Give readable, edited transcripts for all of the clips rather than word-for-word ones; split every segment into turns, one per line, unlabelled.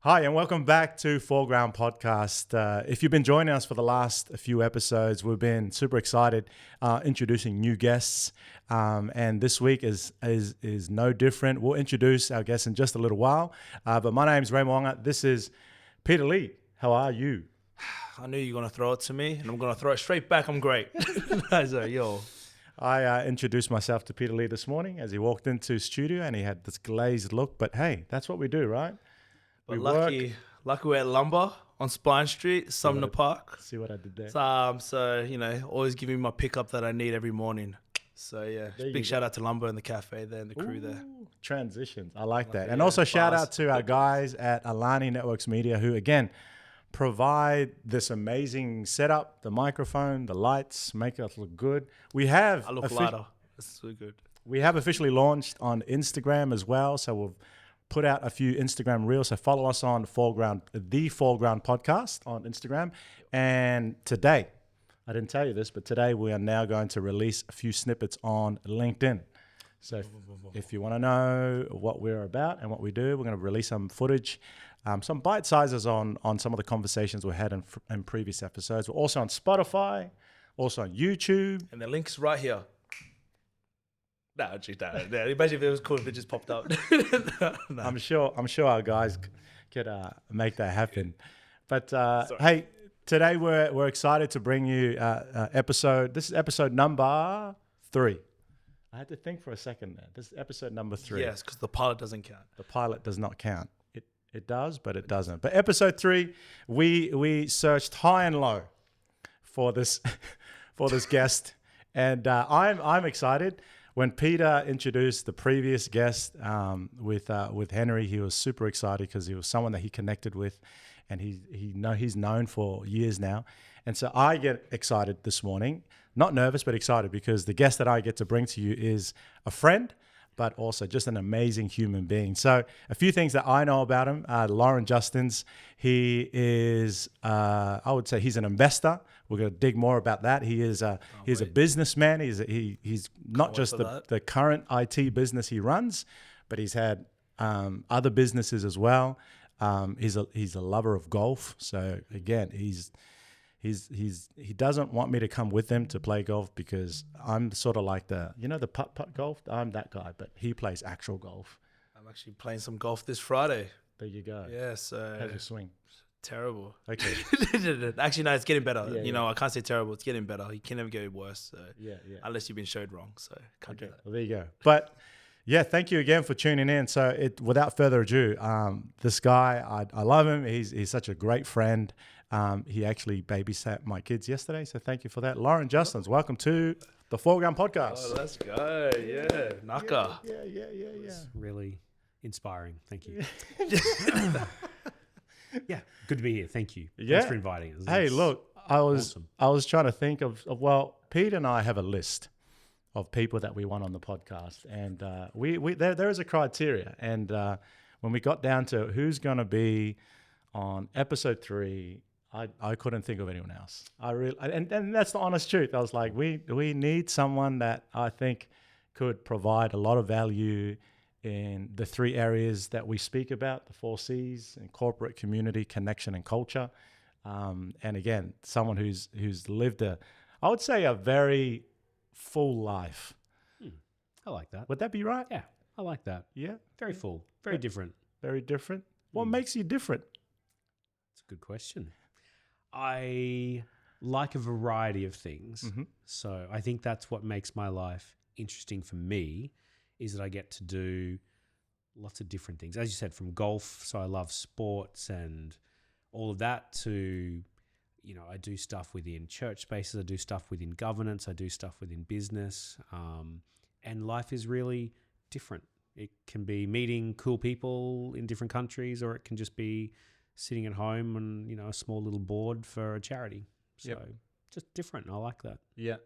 Hi, and welcome back to Foreground Podcast. If you've been joining us for the last few episodes, we've been super excited introducing new guests. And this week is no different. We'll introduce our guests in just a little while. But my name's Moaga. This is Peter Lee. How are you?
I knew you were going to throw it to me, and I'm going to throw it straight back. I'm great. Yo.
I introduced myself to Peter Lee this morning as he walked into studio, and he had this glazed look. But hey, that's what we do, right?
But lucky we're at Lumbr on Spine Street, Sumner Park.
See what I did there?
So, always giving me my pickup that I need every morning. So, yeah, big shout out to Lumbr and the Café there and the crew there.
Transitions. I like that. And also shout out to our guys at Alani Networks Media who, again, provide this amazing setup, the microphone, the lights, make us look good. I
look lighter. That's so good.
We have officially launched on Instagram as well. So we've put out a few Instagram reels. So follow us on the Foreground Podcast on Instagram. And today, I didn't tell you this, but today we are now going to release a few snippets on LinkedIn. So if you want to know what we're about and what we do, we're going to release some footage, some bite sizes on some of the conversations we had in previous episodes. We're also on Spotify, also on YouTube.
And the link's right here. No. Imagine if it was cool if it just popped up.
No. I'm sure our guys could make that happen. But hey, today we're excited to bring you episode. This is episode number 3. I had to think for a second there. This is episode number 3.
Yes, because the pilot doesn't count.
The pilot does not count. It does, but it doesn't. But episode 3, we searched high and low for this guest, and I'm excited. When Peter introduced the previous guest with Henry, he was super excited because he was someone that he connected with, and he's known for years now. And so I get excited this morning, not nervous, but excited because the guest that I get to bring to you is a friend, but also just an amazing human being. So a few things that I know about him. Loren Justins, he is, I would say he's an investor. We're going to dig more about that. He's a businessman. He's not just the current IT business he runs, but he's had other businesses as well. He's a lover of golf. So again, he doesn't want me to come with him to play golf because I'm sort of like the putt golf. I'm that guy, but he plays actual golf.
I'm actually playing some golf this Friday.
There you go.
Yeah, so
how's your swing?
Terrible.
Okay.
Actually, no, it's getting better.
Yeah.
I can't say terrible. It's getting better. You can never get worse. So
yeah.
Unless you've been showed wrong. So can't do that.
Well, there you go. But yeah, thank you again for tuning in. So without further ado, this guy, I love him. He's such a great friend. He actually babysat my kids yesterday. So thank you for that. Loren Justins, welcome to the Foreground Podcast.
Oh, let's go. Yeah. Naka.
Yeah.
It's really inspiring. Thank you. Yeah, good to be here. Thank you.
Yeah.
Thanks for inviting us.
Hey, look, I was
awesome.
trying to think of Pete and I have a list of people that we want on the podcast, and there is a criteria. And when we got down to who's going to be on episode 3, I couldn't think of anyone else. And that's the honest truth. I was like, we need someone that I think could provide a lot of value in the 3 areas that we speak about, the 4 C's, in corporate, community, connection, and culture. And again, someone who's lived I would say a very full life.
I like that.
Would that be right?
Yeah, I like that.
Yeah.
Very full. Very different.
Very different. What makes you different?
That's a good question. I like a variety of things. Mm-hmm. So I think that's what makes my life interesting for me, is that I get to do lots of different things. As you said, from golf, so I love sports and all of that, to, I do stuff within church spaces, I do stuff within governance, I do stuff within business, and life is really different. It can be meeting cool people in different countries, or it can just be sitting at home and, a small little board for a charity. So just different. I like that. Yeah.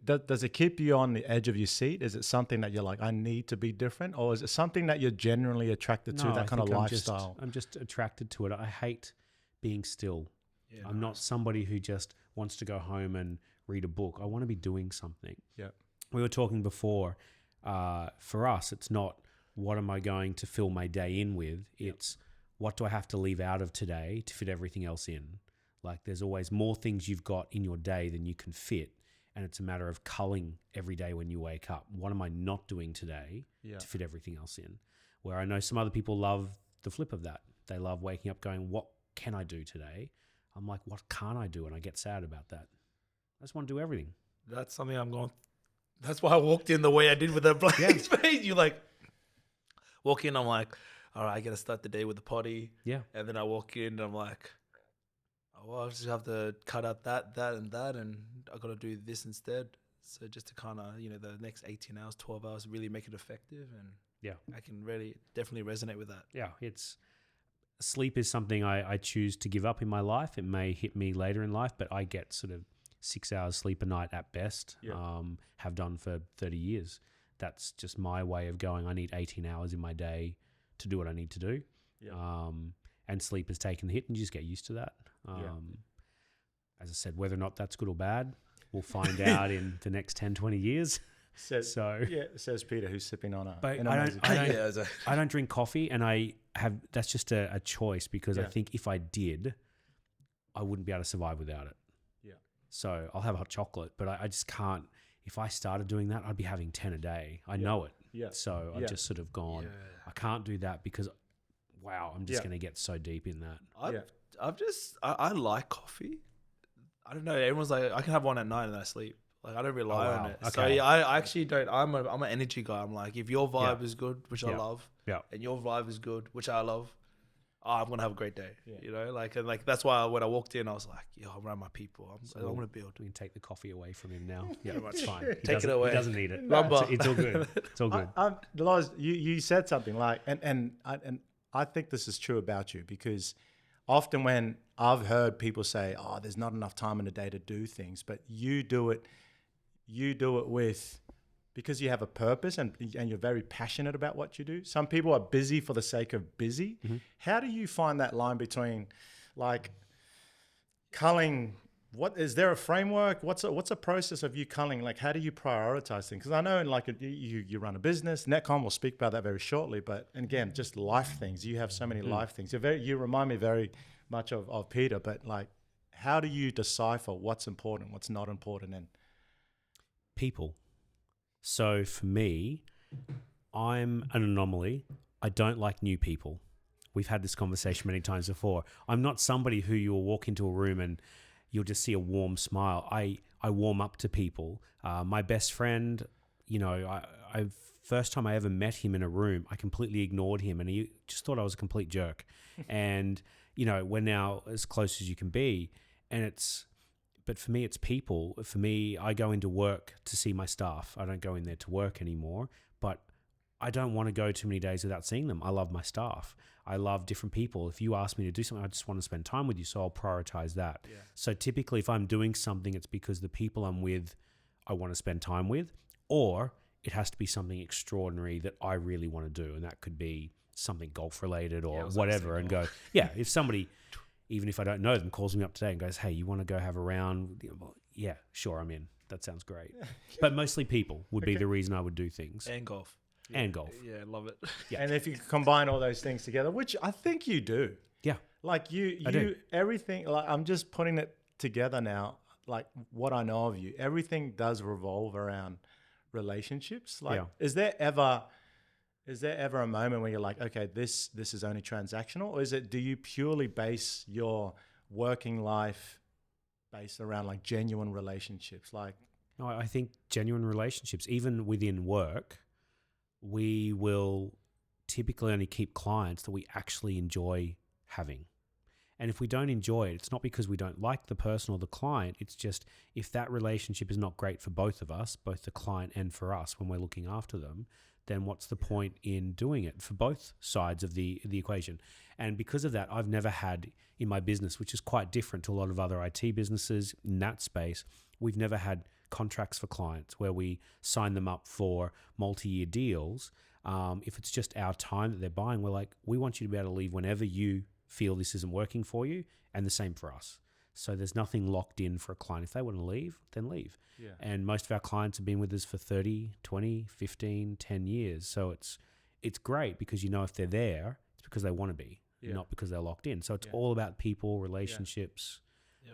Does it keep you on the edge of your seat? Is it something that you're like, I need to be different? Or is it something that you're generally attracted to, that kind of lifestyle?
I'm just attracted to it. I hate being still.
Yeah,
I'm not somebody who just wants to go home and read a book. I want to be doing something.
Yeah.
We were talking before, for us, it's not what am I going to fill my day in with? It's what do I have to leave out of today to fit everything else in? Like there's always more things you've got in your day than you can fit. And it's a matter of culling every day when you wake up. What am I not doing today to fit everything else in? Where I know some other people love the flip of that. They love waking up going, what can I do today? I'm like, what can't I do? And I get sad about that. I just want to do everything.
That's something I'm going. That's why I walked in the way I did with a blank space. You like walk in, I'm like, all right, I got to start the day with the potty.
Yeah.
And then I walk in and I'm like, oh, well, I just have to cut out that, and I got to do this instead. So just to kind of, the next 18 hours, 12 hours, really make it effective. And I can really definitely resonate with that.
Yeah. Sleep is something I choose to give up in my life. It may hit me later in life, but I get sort of 6 hours sleep a night at best, have done for 30 years. That's just my way of going. I need 18 hours in my day to do what I need to do. And sleep has taken the hit and you just get used to that. As I said, whether or not that's good or bad, we'll find out in the next 10, 20 years.
Says Peter, who's sipping on
I don't drink coffee, and that's just a choice because I think if I did, I wouldn't be able to survive without it. Yeah. So I'll have hot chocolate, but I just can't. If I started doing that, I'd be having 10 a day. I know it. Yeah. So I've just sort of gone, I can't do that because, wow, I'm just going to get so deep in that.
I like coffee. I don't know. Everyone's like, I can have one at night and I sleep. Like I don't rely on it. Okay. So I actually don't. I'm an energy guy. I'm like, if your vibe is good, which I love, and your vibe is good, which I love, I'm gonna have a great day. Like that's why when I walked in, I was like, yo, I'm around my people. I'm gonna build.
We can take the coffee away from him now. Yeah, that's fine.
Take it away.
He doesn't need it.
Lumbr.
It's all good. It's all good.
Loz, you said something like, and I think this is true about you because often when I've heard people say, oh, there's not enough time in the day to do things, but you do it because you have a purpose and you're very passionate about what you do. Some people are busy for the sake of busy. Mm-hmm. How do you find that line between like culling? What is there a framework? What's a process of you culling? Like, how do you prioritize things? Because I know like you run a business. Netcom will speak about that very shortly. But again, just life things. You have so many life things. You remind me very much of Peter. But like, how do you decipher what's important, what's not important, and
people? So for me, I'm an anomaly. I don't like new people. We've had this conversation many times before. I'm not somebody who you'll walk into a room and you'll just see a warm smile. I warm up to people. My best friend, I first time I ever met him in a room, I completely ignored him and he just thought I was a complete jerk. And, we're now as close as you can be. But for me, it's people. For me, I go into work to see my staff. I don't go in there to work anymore, but I don't want to go too many days without seeing them. I love my staff. I love different people. If you ask me to do something, I just want to spend time with you, so I'll prioritize that. Yeah. So typically, if I'm doing something, it's because the people I'm with, I want to spend time with, or it has to be something extraordinary that I really want to do, and that could be something golf-related or whatever, and go, if somebody... Even if I don't know them, calls me up today and goes, hey, you want to go have a round? Yeah, sure, I'm in. That sounds great. But mostly people would be the reason I would do things.
And golf.
And golf.
Yeah, I love it.
Yeah. And if you combine all those things together, which I think you do.
Yeah.
Like you everything, like I'm just putting it together now, like what I know of you, everything does revolve around relationships. Like, is there ever a moment where you're like, okay, this is only transactional, or do you purely base your working life based around like genuine relationships? Like,
no, I think genuine relationships, even within work, we will typically only keep clients that we actually enjoy having. And if we don't enjoy it, it's not because we don't like the person or the client. It's just if that relationship is not great for both of us, both the client and for us when we're looking after them, then what's the point in doing it for both sides of the equation? And because of that, I've never had in my business, which is quite different to a lot of other IT businesses in that space, we've never had contracts for clients where we sign them up for multi-year deals. If it's just our time that they're buying, we're like, we want you to be able to leave whenever you feel this isn't working for you, and the same for us. So there's nothing locked in for a client. If they want to leave, then leave. Yeah. And most of our clients have been with us for 30, 20, 15, 10 years. So it's great because if they're there, it's because they want to be. not because they're locked in. So it's all about people, relationships,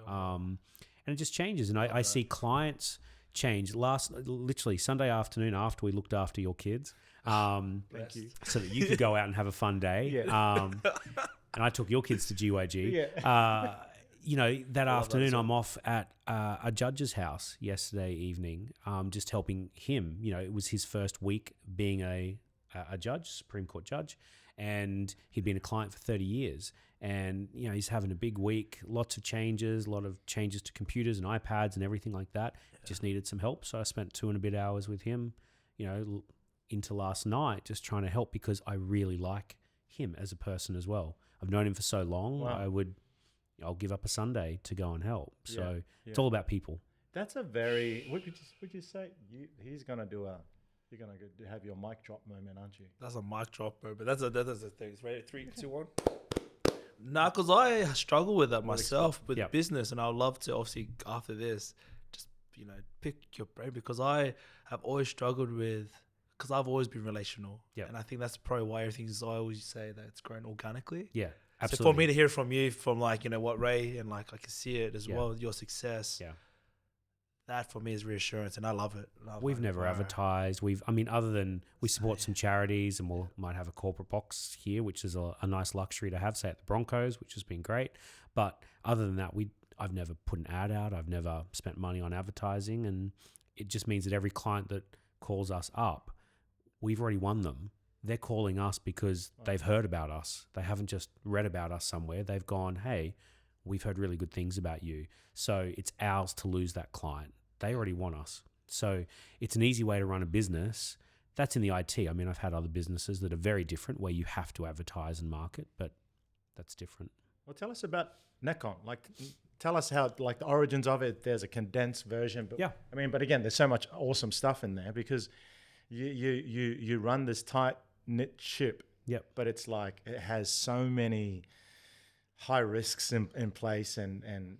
and it just changes. And I see clients change. Literally Sunday afternoon after we looked after your kids,
thank you,
so that you could go out and have a fun day. And I took your kids to GYG. That afternoon I'm off at a judge's house yesterday evening, just helping him. It was his first week being a judge, Supreme Court judge, and he'd been a client for 30 years. And, he's having a big week, lots of changes, a lot of changes to computers and iPads and everything like that. Just needed some help. So I spent 2 and a bit hours with him, into last night, just trying to help because I really like him as a person as well. I've known him for so long. Wow. I'll give up a Sunday to go and help. So it's all about people.
That's a very, would you say he's going to you're going to have your mic drop moment, aren't you?
That's a mic drop, bro. But that's a thing. It's ready. 3, 2, 1. Nah, because I struggle with that myself with business, and I would love to, obviously, after this, just, pick your brain, because I have always struggled with, because I've always been relational. Yeah. And I think that's probably why I always say that it's grown organically.
Yeah, absolutely.
So for me to hear from you, from what Ray, and I can see it as well, your success. Yeah. That for me is reassurance, and I love it.
We've never advertised. Other than we support some charities, and might have a corporate box here, which is a nice luxury to have, say at the Broncos, which has been great. But other than that, I've never put an ad out. I've never spent money on advertising, and it just means that every client that calls us up, we've already won them. They're calling us because they've heard about us. They haven't just read about us somewhere. They've gone, hey, we've heard really good things about you. So it's ours to lose that client. They already want us. So it's an easy way to run a business. That's in the IT. I've had other businesses that are very different where you have to advertise and market, but that's different.
Well, tell us about Nekon. Tell us how, the origins of it. There's a condensed version. But, but again, there's so much awesome stuff in there because you run this tight-knit ship.
Yep.
But it's it has so many high risks in place and.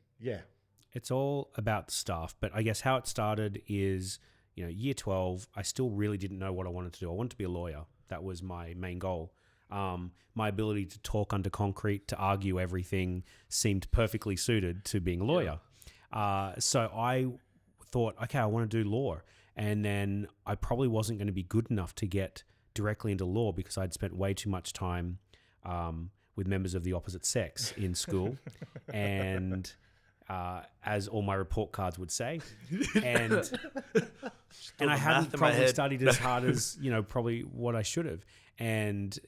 It's all about the staff, but I guess how it started is, year 12, I still really didn't know what I wanted to do. I wanted to be a lawyer. That was my main goal. My ability to talk under concrete, to argue everything seemed perfectly suited to being a lawyer. So I thought, okay, I want to do law. And then I probably wasn't going to be good enough to get directly into law because I'd spent way too much time with members of the opposite sex in school. And... as all my report cards would say, and I hadn't probably studied as hard as probably what I should have, and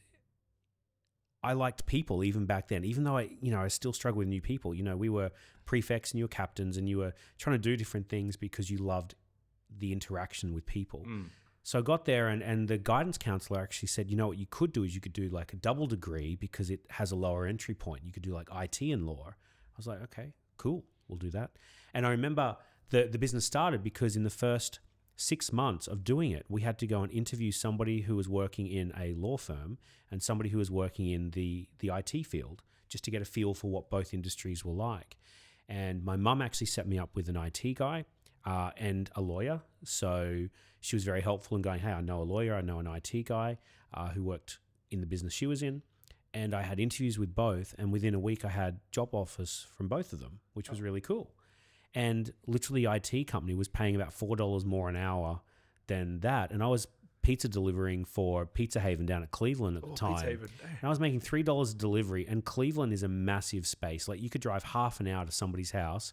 I liked people even back then, even though I still struggle with new people. We were prefects and you were captains, and you were trying to do different things because you loved the interaction with people. So I got there, and the guidance counselor actually said, what you could do is you could do a double degree because it has a lower entry point. You could do IT and law. I was like, okay, cool, we'll do that. And I remember the business started because in the first 6 months of doing it, we had to go and interview somebody who was working in a law firm and somebody who was working in the IT field just to get a feel for what both industries were like. And my mum actually set me up with an IT guy and a lawyer. So she was very helpful in going, hey, I know a lawyer, I know an IT guy who worked in the business she was in. And I had interviews with both, and within a week I had job offers from both of them, which was really cool. And literally the IT company was paying about $4 more an hour than that. And I was pizza delivering for Pizza Haven down at Cleveland at the time. Pizza Haven. And I was making $3 a delivery, and Cleveland is a massive space. You could drive half an hour to somebody's house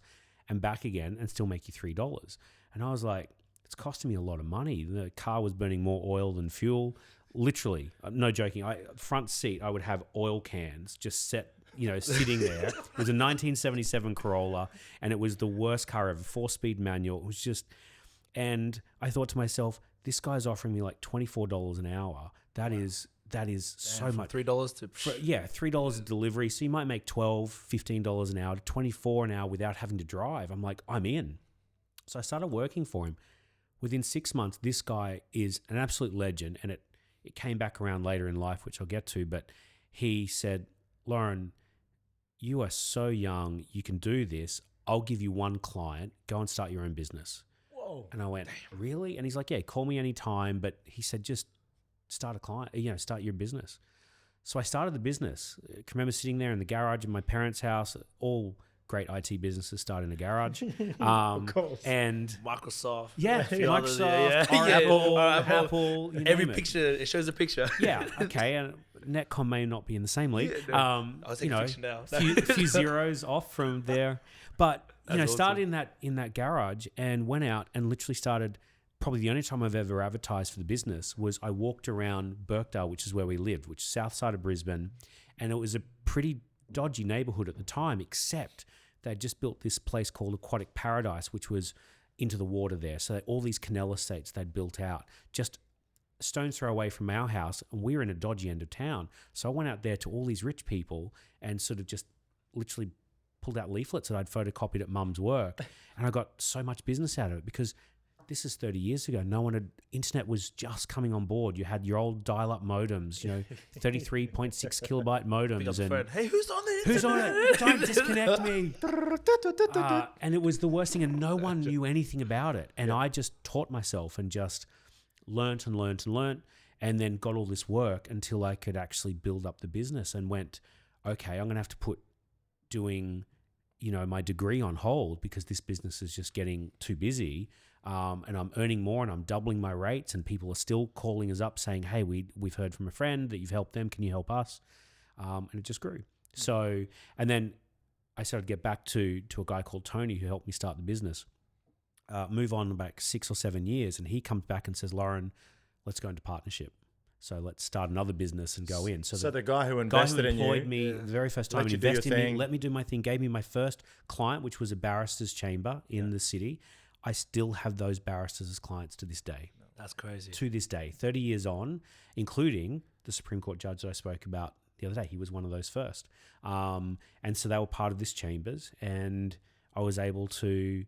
and back again and still make you $3. And I was like, it's costing me a lot of money. The car was burning more oil than fuel. Literally, no joking. Front seat, I would have oil cans just set, sitting there. It was a 1977 Corolla, and it was the worst car ever. 4-speed manual. It was just, and I thought to myself, this guy's offering me $24 an hour. That is so much.
$3 to
$3 a delivery. So you might make $12, $15 an hour to $24 an hour without having to drive. I'm like, I'm in. So I started working for him. Within 6 months, this guy is an absolute legend, and it came back around later in life, which I'll get to, but he said, Loren, you are so young, you can do this. I'll give you one client, go and start your own business.
Whoa.
And I went, really? And he's like, yeah, call me anytime. But he said, just start a client, start your business. So I started the business. I can remember sitting there in the garage in my parents' house. All great IT businesses start in a garage.
Of course.
And
Microsoft.
Microsoft, Apple, you
every
name it.
picture, it shows a picture.
Yeah, okay. And Netcom may not be in the same league.
I was taking a picture now.
A few zeros off from there. But,
That's
started in that garage and went out and literally started. Probably the only time I've ever advertised for the business was I walked around Birkdale, which is where we lived, which is south side of Brisbane. And it was a pretty dodgy neighborhood at the time, except they'd just built this place called Aquatic Paradise, which was into the water there. So all these canal estates they'd built out, just a stone's throw away from our house, and we were in a dodgy end of town. So I went out there to all these rich people and sort of just literally pulled out leaflets that I'd photocopied at mum's work. And I got so much business out of it because this is 30 years ago. Internet was just coming on board. You had your old dial-up modems, 33.6 kilobyte modems. And
hey, who's on there?
Who's on it? Don't disconnect me. And it was the worst thing, and no one knew anything about it. And I just taught myself and just learnt, and then got all this work until I could actually build up the business and went, okay, I'm going to have to put doing, my degree on hold because this business is just getting too busy. And I'm earning more and I'm doubling my rates, and people are still calling us up saying, hey, we've heard from a friend that you've helped them. Can you help us? And it just grew. So, and then I started to get back to a guy called Tony who helped me start the business. Move on back 6 or 7 years, and he comes back and says, Loren, let's go into partnership. So let's start another business and go in. So
the guy who invested in you,
employed me the very first time, invested in me, let me do my thing, gave me my first client, which was a barrister's chamber in the city. I still have those barristers as clients to this day.
That's crazy.
To this day, 30 years on, including the Supreme Court judge that I spoke about the other day. He was one of those first. And so they were part of this chambers, and I was able to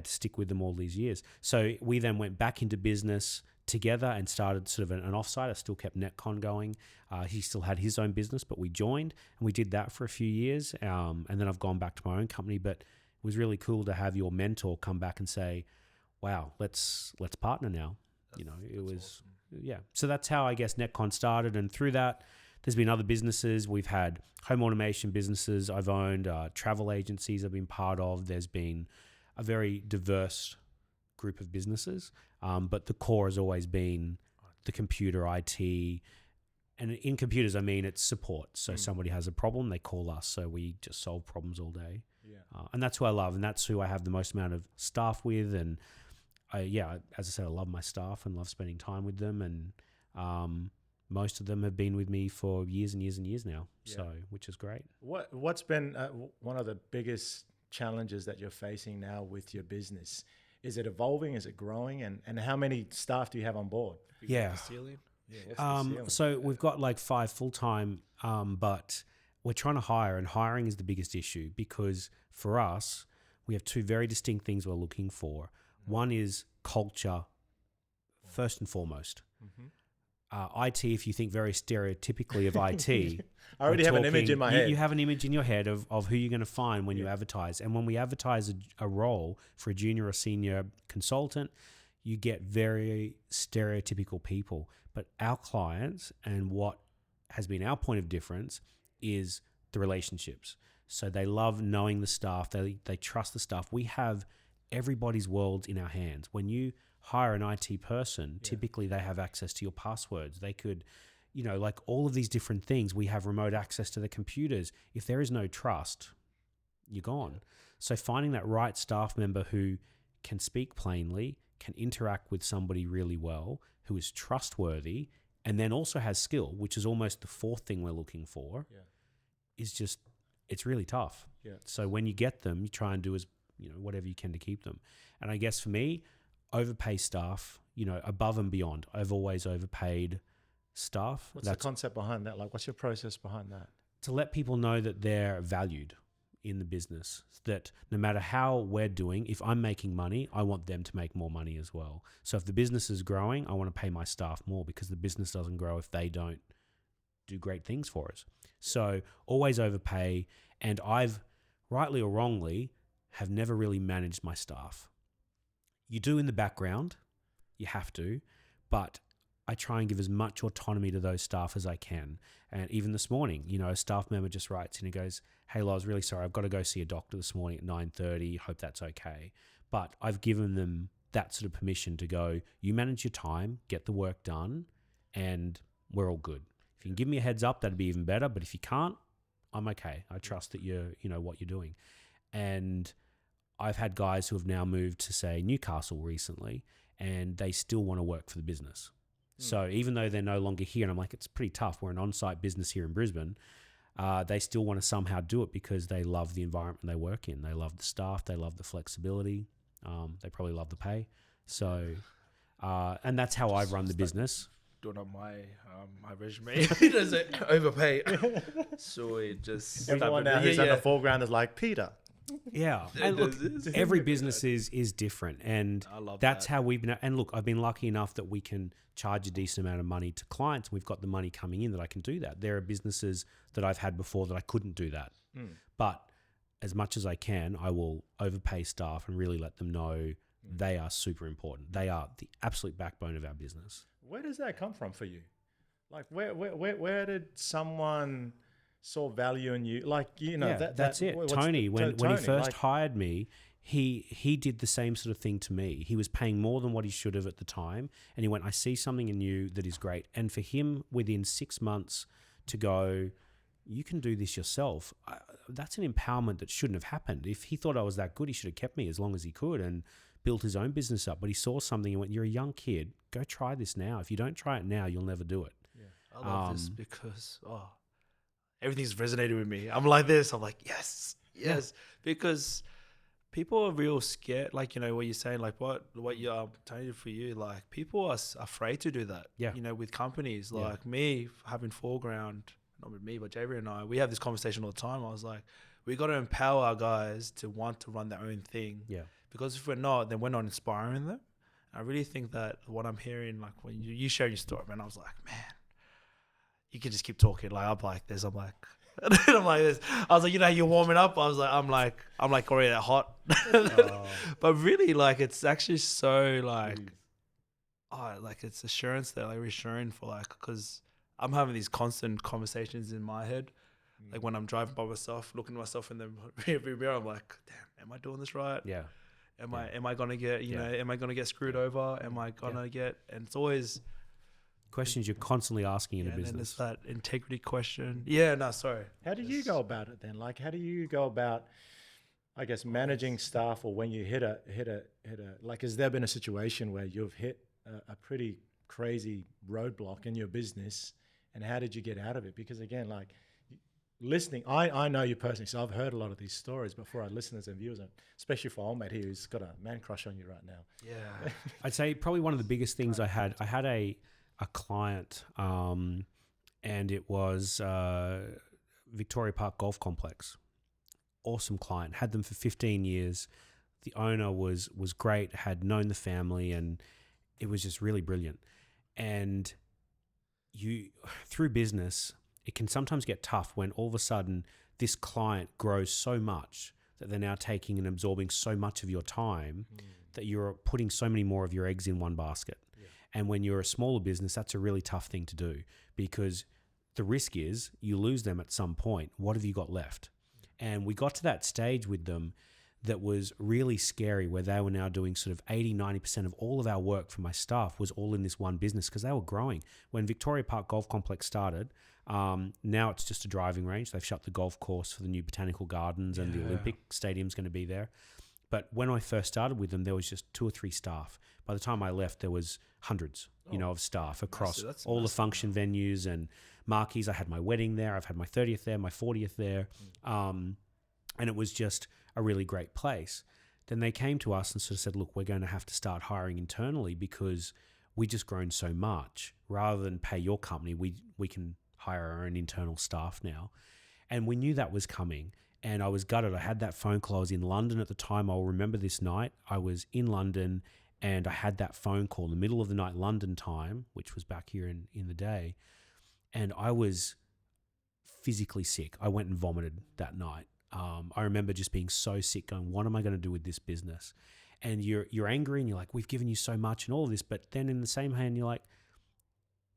stick with them all these years. So we then went back into business together and started sort of an offsite. I still kept Netcon going. He still had his own business, but we joined, and we did that for a few years. And then I've gone back to my own company, but it was really cool to have your mentor come back and say, wow, let's partner now. It was awesome. So that's how I guess Netcon started. And through that, there's been other businesses. We've had home automation businesses I've owned, travel agencies I've been part of. There's been a very diverse group of businesses. But the core has always been the computer IT. And in computers, I mean, it's support. So somebody has a problem, they call us. So we just solve problems all day. And that's who I love, and that's who I have the most amount of staff with. And as I said, I love my staff and love spending time with them. And most of them have been with me for years and years and years now. So, which is great.
What's been one of the biggest challenges that you're facing now with your business? Is it evolving? Is it growing? And how many staff do you have on board?
So we've got like 5 full-time, but we're trying to hire, and hiring is the biggest issue because for us, we have 2 very distinct things we're looking for. One is culture, first and foremost. IT, if you think very stereotypically of IT,
I already have an image in my head.
You have an image in your head of who you're going to find when you advertise. And when we advertise a role for a junior or senior consultant, you get very stereotypical people. But our clients, and what has been our point of difference, is the relationships. So they love knowing the staff. They trust the staff. We have everybody's world in our hands. When you hire an IT person, typically they have access to your passwords. They could, like all of these different things. We have remote access to the computers. If there is no trust, you're gone. So finding that right staff member who can speak plainly, can interact with somebody really well, who is trustworthy, and then also has skill, which is almost the 4th thing we're looking for, is just, it's really tough. So when you get them, you try and do as, whatever you can to keep them. And I guess for me, overpay staff, above and beyond. I've always overpaid staff.
What's the concept behind that? Like, what's your process behind that?
To let people know that they're valued in the business, that no matter how we're doing, if I'm making money, I want them to make more money as well. So if the business is growing, I want to pay my staff more because the business doesn't grow if they don't do great things for us. So always overpay. And I've, rightly or wrongly, have never really managed my staff. You do in the background, you have to, but I try and give as much autonomy to those staff as I can. And even this morning, a staff member just writes in and goes, "Hey, Lo, I was really sorry. I've got to go see a doctor this morning at 9:30. Hope that's okay." But I've given them that sort of permission to go, you manage your time, get the work done, and we're all good. If you can give me a heads up, that'd be even better. But if you can't, I'm okay. I trust that you know what you're doing. And I've had guys who have now moved to, say, Newcastle recently, and they still want to work for the business. So even though they're no longer here, and I'm like, it's pretty tough. We're an on-site business here in Brisbane. They still want to somehow do it because they love the environment they work in. They love the staff. They love the flexibility. They probably love the pay. So, and that's how I run the business.
Doing on my resume, does it overpay? So it just
everyone now who's on the foreground is like Peter.
Yeah, and look, every business is different, and that's how we've been. And look, I've been lucky enough that we can charge a decent amount of money to clients. We've got the money coming in that I can do that. There are businesses that I've had before that I couldn't do that, but as much as I can, I will overpay staff and really let them know they are super important. They are the absolute backbone of our business.
Where does that come from for you? Like, where did someone saw value in you? Like,
that's it. Tony, when he first hired me, he did the same sort of thing to me. He was paying more than what he should have at the time, and he went, "I see something in you that is great." And for him, within 6 months, to go, "You can do this yourself," that's an empowerment that shouldn't have happened. If he thought I was that good, he should have kept me as long as he could and built his own business up. But he saw something and went, "You're a young kid. Go try this now. If you don't try it now, you'll never do it."
Yeah, I love this because everything's resonated with me. I'm like this. I'm like, yes, because people are real scared. Like, what you're saying, like what you're telling for you, like people are afraid to do that.
Yeah.
With companies like me having Foreground, not with me, but Javier and I, we have this conversation all the time. I was like, we got to empower our guys to want to run their own thing.
Yeah.
Because if we're not, then we're not inspiring them. I really think that what I'm hearing, like when you share your story, man, I was like, man, you can just keep talking. Like I'm like this. I'm like, I'm like this. I was like, you're warming up. I'm like already that hot. But really, like it's actually so like, like it's assurance there, like reassuring for like, because I'm having these constant conversations in my head. Like when I'm driving by myself, looking at myself in the rearview mirror, I'm like, damn, am I doing this right?
Yeah.
Am I gonna get am I gonna get screwed over? Am I gonna get? And it's always
questions you're constantly asking in a business.
And it's that integrity question. Yeah, no, sorry.
How do you go about it then? Like, how do you go about, I guess, managing staff, or when you hit a like, has there been a situation where you've hit a pretty crazy roadblock in your business, and how did you get out of it? Because again, like listening, I know you personally, so I've heard a lot of these stories before. Our listeners and viewers, especially for old mate here who's got a man crush on you right now.
Yeah.
I'd say probably one of the biggest things I had a client, and it was Victoria Park Golf Complex. Awesome client. Had them for 15 years. The owner was great, had known the family, and it was just really brilliant. And you, through business, it can sometimes get tough when all of a sudden this client grows so much that they're now taking and absorbing so much of your time that you're putting so many more of your eggs in one basket. Yeah. And when you're a smaller business, that's a really tough thing to do, because the risk is you lose them at some point. What have you got left? And we got to that stage with them that was really scary, where they were now doing sort of 80-90% of all of our work for my staff was all in this one business, because they were growing. When Victoria Park Golf Complex started, now it's just a driving range. They've shut the golf course for the new botanical gardens, and the Olympic Stadium's going to be there. But when I first started with them, there was just 2 or 3 staff. By the time I left, there was hundreds, of staff across all the function venues and marquees. I had my wedding there. I've had my 30th there, my 40th there. And it was just a really great place. Then they came to us and sort of said, look, we're going to have to start hiring internally, because we just grown so much. Rather than pay your company, we can hire our own internal staff now. And we knew that was coming. And I was gutted. I had that phone call. I was in London at the time. I'll remember this night. I was in London, and I had that phone call in the middle of the night, London time, which was back here in the day. And I was physically sick. I went and vomited that night. I remember just being so sick, going, what am I going to do with this business? And you're angry, and you're like, we've given you so much and all of this. But then in the same hand, you're like,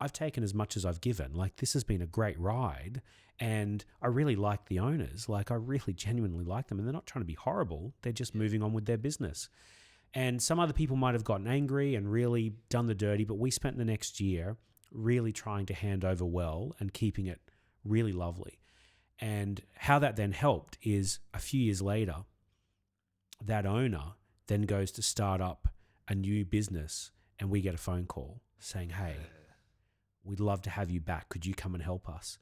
I've taken as much as I've given. Like, this has been a great ride, and I really like the owners. Like, I really genuinely like them, and they're not trying to be horrible. They're just moving on with their business. And some other people might have gotten angry and really done the dirty, but we spent the next year really trying to hand over well and keeping it really lovely. And how that then helped is a few years later, that owner then goes to start up a new business, and we get a phone call saying, hey, we'd love to have you back. Could you come and help us?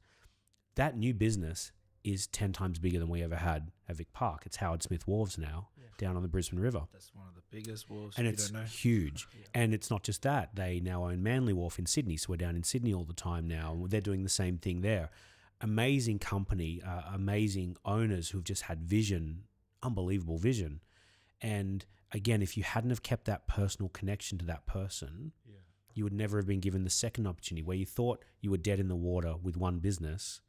That new business is 10 times bigger than we ever had at Vic Park. It's Howard Smith Wharves now, down on the Brisbane River.
That's one of the biggest wharves.
And it's huge. And it's not just that. They now own Manly Wharf in Sydney, so we're down in Sydney all the time now. They're doing the same thing there. Amazing company, amazing owners who've just had vision, unbelievable vision. And again, if you hadn't have kept that personal connection to that person, you would never have been given the second opportunity where you thought you were dead in the water with one business.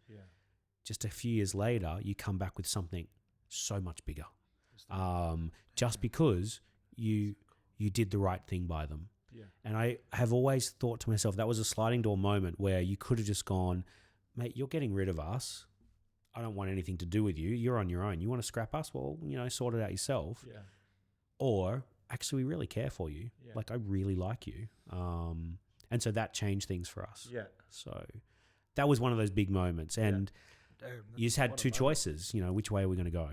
Just a few years later, you come back with something so much bigger. Just because you did the right thing by them. And I have always thought to myself, that was a sliding door moment where you could have just gone, mate, you're getting rid of us. I don't want anything to do with you. You're on your own. You want to scrap us? Well, sort it out yourself. Or actually, we really care for you. Like, I really like you. And so that changed things for us. So that was one of those big moments. And you just had two choices, which way are we going to go?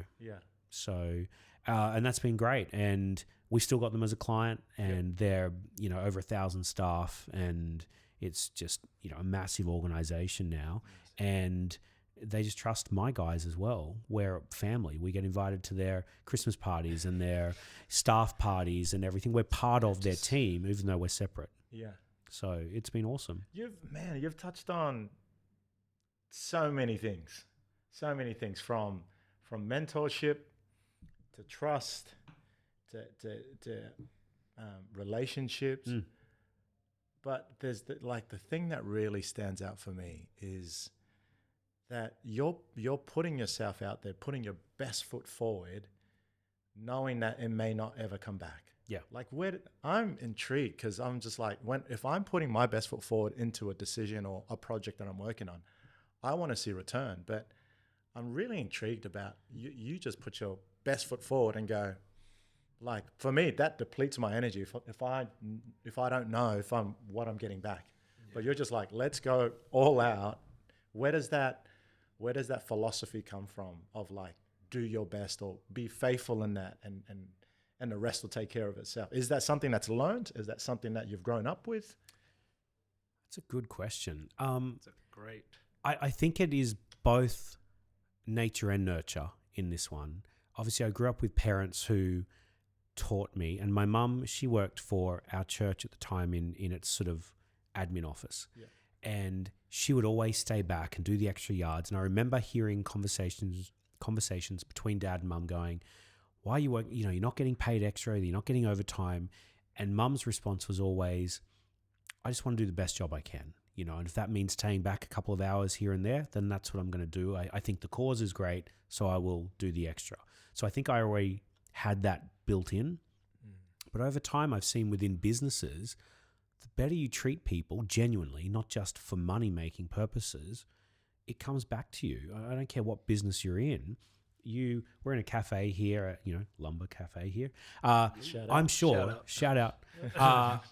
So, and that's been great. And we still got them as a client, and they're, over 1,000 staff, and it's just, a massive organization now. And they just trust my guys as well. We're family. We get invited to their Christmas parties and their staff parties and everything. We're part of their team, even though we're separate. So it's been awesome.
You've touched on so many things from mentorship to trust to relationships. But there's the thing that really stands out for me is that you're putting yourself out there, putting your best foot forward, knowing that it may not ever come back. I'm intrigued because I'm just like, if I'm putting my best foot forward into a decision or a project that I'm working on, I want to see return. But I'm really intrigued about you just put your best foot forward and go, like, for me, that depletes my energy if I don't know what I'm getting back. But you're just like, let's go all out. Where does that philosophy come from of like, do your best or be faithful in that and the rest will take care of itself? Is that something that's learned? Is that something that you've grown up with?
That's a good question.
It's great.
I think it is both nature and nurture in this one. Obviously, I grew up with parents who taught me, and my mum, she worked for our church at the time in its sort of admin office. And she would always stay back and do the extra yards. And I remember hearing conversations between dad and mum going, why are you working? You're not getting paid extra, you're not getting overtime. And mum's response was always, I just want to do the best job I can. And if that means staying back a couple of hours here and there, then that's what I'm going to do. I think the cause is great, so I will do the extra. So I think I already had that built in. But over time, I've seen within businesses, the better you treat people genuinely, not just for money-making purposes, it comes back to you. I don't care what business you're in. We're in a cafe here, Lumbr Cafe here. I'm sure, shout out.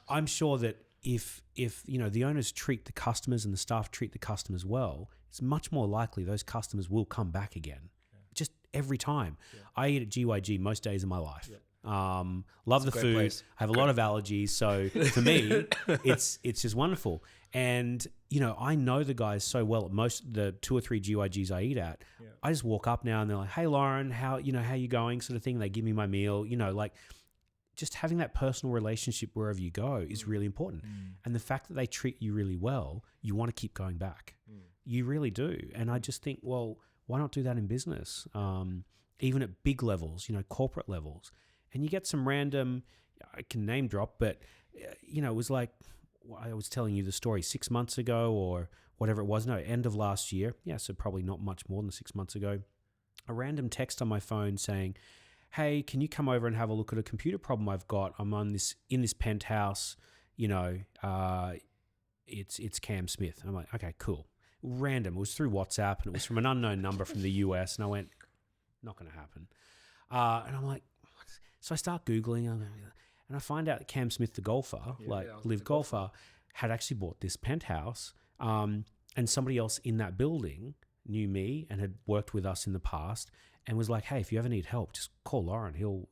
I'm sure that if the owners treat the customers and the staff treat the customers well, it's much more likely those customers will come back again. Just every time. I eat at GYG most days of my life. Love the food. Place. I have a lot of allergies, so for me, it's just wonderful. And I know the guys so well. At most the 2 or 3 GYGs I eat at, I just walk up now and they're like, "Hey, Loren, how you going?" sort of thing. They give me my meal. Like, just having that personal relationship wherever you go is really important. And the fact that they treat you really well, you want to keep going back. You really do. And I just think, well, why not do that in business? Even at big levels, corporate levels. And you get some random, I can name drop, but, it was like, I was telling you the story 6 months ago or whatever it was. No, end of last year. Yeah, so probably not much more than 6 months ago. A random text on my phone saying, hey, can you come over and have a look at a computer problem I've got? I'm in this penthouse, it's Cam Smith. And I'm like, okay, cool. Random. It was through WhatsApp and it was from an unknown number from the US. And I went, not going to happen. And I'm like, what? So I start Googling and I find out that Cam Smith, the golfer, live golfer, had actually bought this penthouse. And somebody else in that building knew me and had worked with us in the past and was like, hey, if you ever need help, just call Loren. He'll,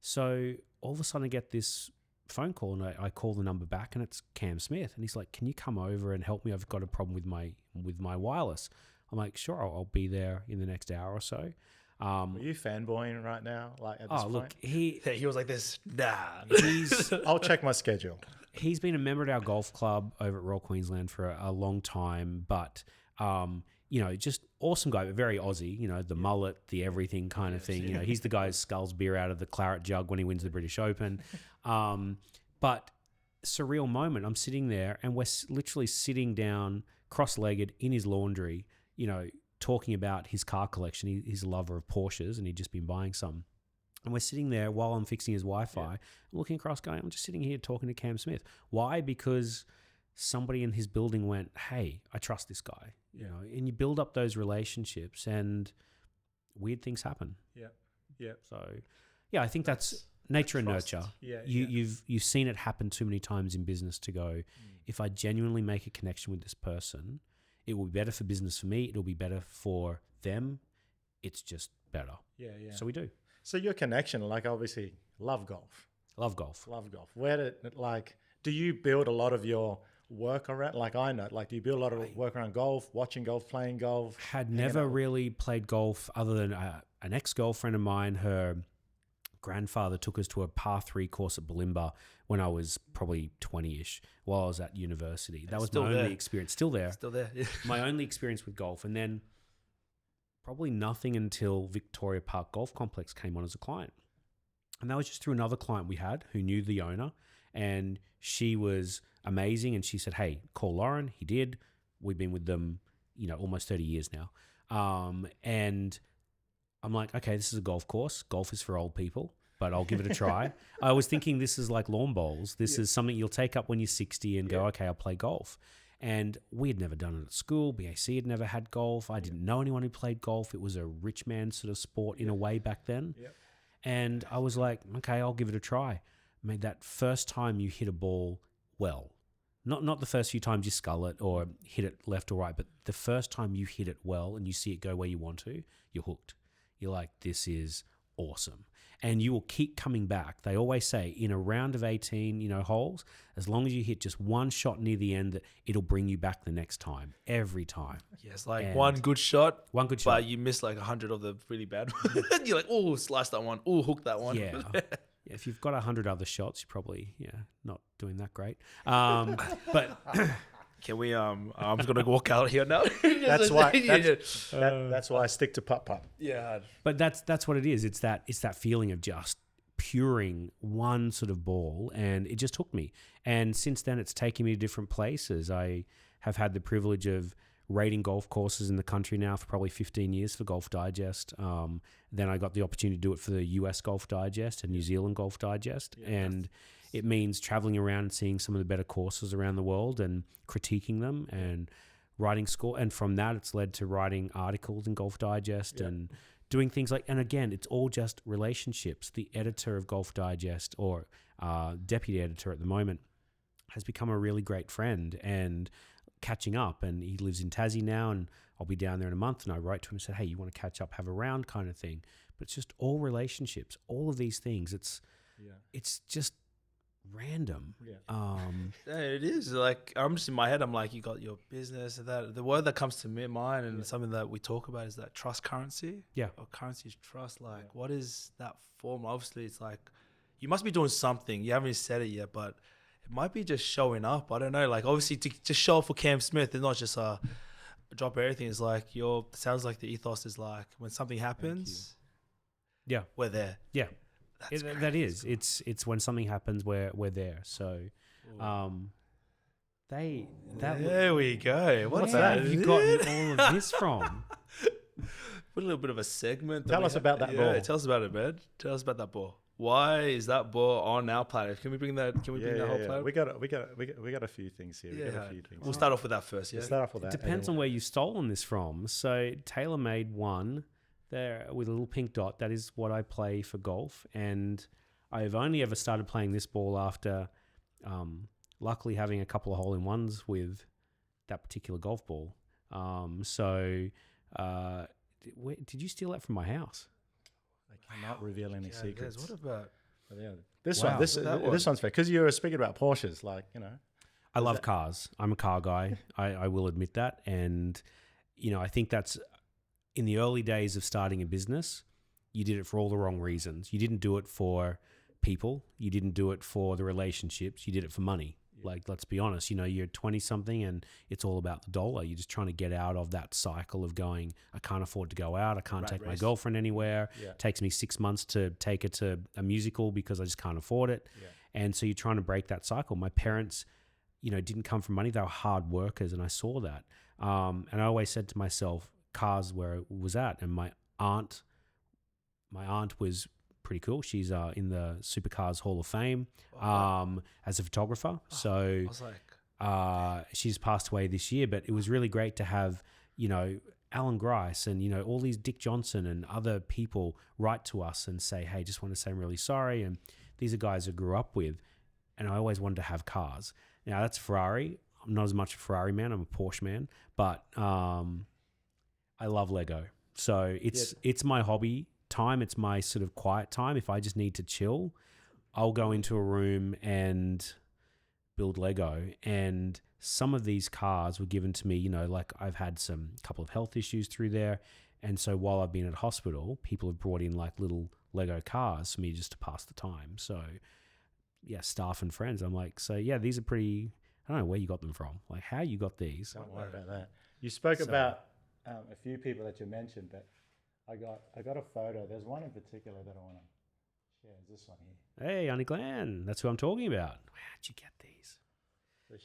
So all of a sudden I get this phone call and I call the number back and it's Cam Smith. And he's like, can you come over and help me? I've got a problem with my wireless. I'm like, sure, I'll be there in the next hour or so.
Are you fanboying right now? Like at this point?
Look, he
was like this. Nah,
I'll check my schedule.
He's been a member at our golf club over at Royal Queensland for a long time, but just awesome guy, but very Aussie. The mullet, the everything kind of thing. He's the guy who sculls beer out of the claret jug when he wins the British Open. But surreal moment. I'm sitting there, and we're literally sitting down, cross-legged in his laundry. Talking about his car collection. He's a lover of Porsches and he'd just been buying some. And we're sitting there while I'm fixing his Wi-Fi. I'm looking across going, I'm just sitting here talking to Cam Smith. Why? Because somebody in his building went, hey, I trust this guy. And you build up those relationships and weird things happen.
Yeah. Yeah.
So, I think that's nature and nurture.
Yeah,
You've seen it happen too many times in business to go, if I genuinely make a connection with this person, it will be better for business for me. It'll be better for them. It's just better.
Yeah, yeah.
So we do.
So your connection, obviously, love golf.
Love golf.
Where did do you build a lot of your work around? I know, do you build a lot of work around golf, watching golf, playing golf?
Had never really played golf other than an ex-girlfriend of mine. Her grandfather took us to a par 3 course at Bulimba when I was probably 20-ish while I was at university. That was my only experience. Still there.
Yeah.
My only experience with golf. And then probably nothing until Victoria Park Golf Complex came on as a client. And that was just through another client we had who knew the owner. And she was amazing. And she said, hey, call Loren. He did. We've been with them, almost 30 years now. And I'm like, okay, this is a golf course. Golf is for old people, but I'll give it a try. I was thinking this is like lawn bowls. This is something you'll take up when you're 60 and go, okay, I'll play golf. And we had never done it at school. BAC had never had golf. I didn't know anyone who played golf. It was a rich man sort of sport in a way back then.
Yep.
And I was like, okay, I'll give it a try. Made that first time you hit a ball well. Not the first few times you scull it or hit it left or right, but the first time you hit it well and you see it go where you want to, you're hooked. You're like, this is awesome. And you will keep coming back. They always say in a round of 18, holes, as long as you hit just one shot near the end, it'll bring you back the next time, every time.
Yes, one good shot.
But
you miss 100 of the really bad ones. You're like, oh, slice that one. Oh, hook that one.
Yeah. If you've got 100 other shots, you're probably, not doing that great. But...
Can we? I'm just gonna walk out here now.
That's why I stick to putt.
Yeah,
but that's what it is. It's that feeling of just puring one sort of ball, and it just hooked me. And since then, it's taken me to different places. I have had the privilege of rating golf courses in the country now for probably 15 years for Golf Digest. Then I got the opportunity to do it for the US Golf Digest and New Zealand Golf Digest, and it means traveling around and seeing some of the better courses around the world and critiquing them and writing score. And from that, it's led to writing articles in Golf Digest and doing things and again, it's all just relationships. The editor of Golf Digest, or deputy editor at the moment, has become a really great friend and catching up. And he lives in Tassie now, and I'll be down there in a month. And I wrote to him and said, hey, you want to catch up, have a round kind of thing. But it's just all relationships, all of these things. It's just random.
It is I'm just in my head, I'm like, you got your business and that. The word that comes to mind and something that we talk about is that trust currency. Or currency is trust. What is that form? Obviously it's you must be doing something. You haven't said it yet, but it might be just showing up. I don't know. Obviously to just show up for Cam Smith, it's not just a drop everything. It's sounds like the ethos is when something happens, we're there. That is. It's when something happens, we're there. So,
there
we go.
What's that? Have you gotten all of this from?
Put a little bit of a segment.
Tell us about that ball.
Tell us about it, man. Tell us about that ball. Why is that ball on our platter? Can we bring that? Can we bring that whole platter?
We got a few things here. We got a few things.
We'll start off with that first. Yeah.
We'll start off with that.
It depends on where you've stolen this from. So Taylor made one there with a little pink dot. That is what I play for golf, and I've only ever started playing this ball after, luckily having a couple of hole-in-ones with that particular golf ball. Did you steal that from my house?
I cannot reveal any secrets.
What about
this one? This one's fair because you were speaking about Porsches, like
I love cars. I'm a car guy. I will admit that, and I think that's in the early days of starting a business. You did it for all the wrong reasons. You didn't do it for people. You didn't do it for the relationships. You did it for money. Like, let's be honest, you're 20 something and it's all about the dollar. You're just trying to get out of that cycle of going, I can't afford to go out. I can't take my girlfriend anywhere. Yeah. It takes me 6 months to take her to a musical because I just can't afford it. Yeah. And so you're trying to break that cycle. My parents, didn't come from money. They were hard workers, and I saw that. And I always said to myself, cars where it was at. And my aunt was pretty cool. She's in the Supercars Hall of Fame as a photographer. So
I was like,
she's passed away this year, but it was really great to have, Alan Grice and, all these Dick Johnson and other people write to us and say, hey, just want to say I'm really sorry. And these are guys I grew up with, and I always wanted to have cars. Now that's Ferrari. I'm not as much a Ferrari man. I'm a Porsche man, but I love Lego. So it's my hobby time. It's my sort of quiet time. If I just need to chill, I'll go into a room and build Lego. And some of these cars were given to me, like I've had couple of health issues through there. And so while I've been at hospital, people have brought in like little Lego cars for me just to pass the time. So yeah, staff and friends. I'm like, so yeah, these are pretty, I don't know where you got them from. Like how you got these.
Don't worry about that. You spoke about a few people that you mentioned, but I got a photo. There's one in particular that I want to share. This one here.
Hey, Auntie Glenn. That's who I'm talking about. How'd you get these?
So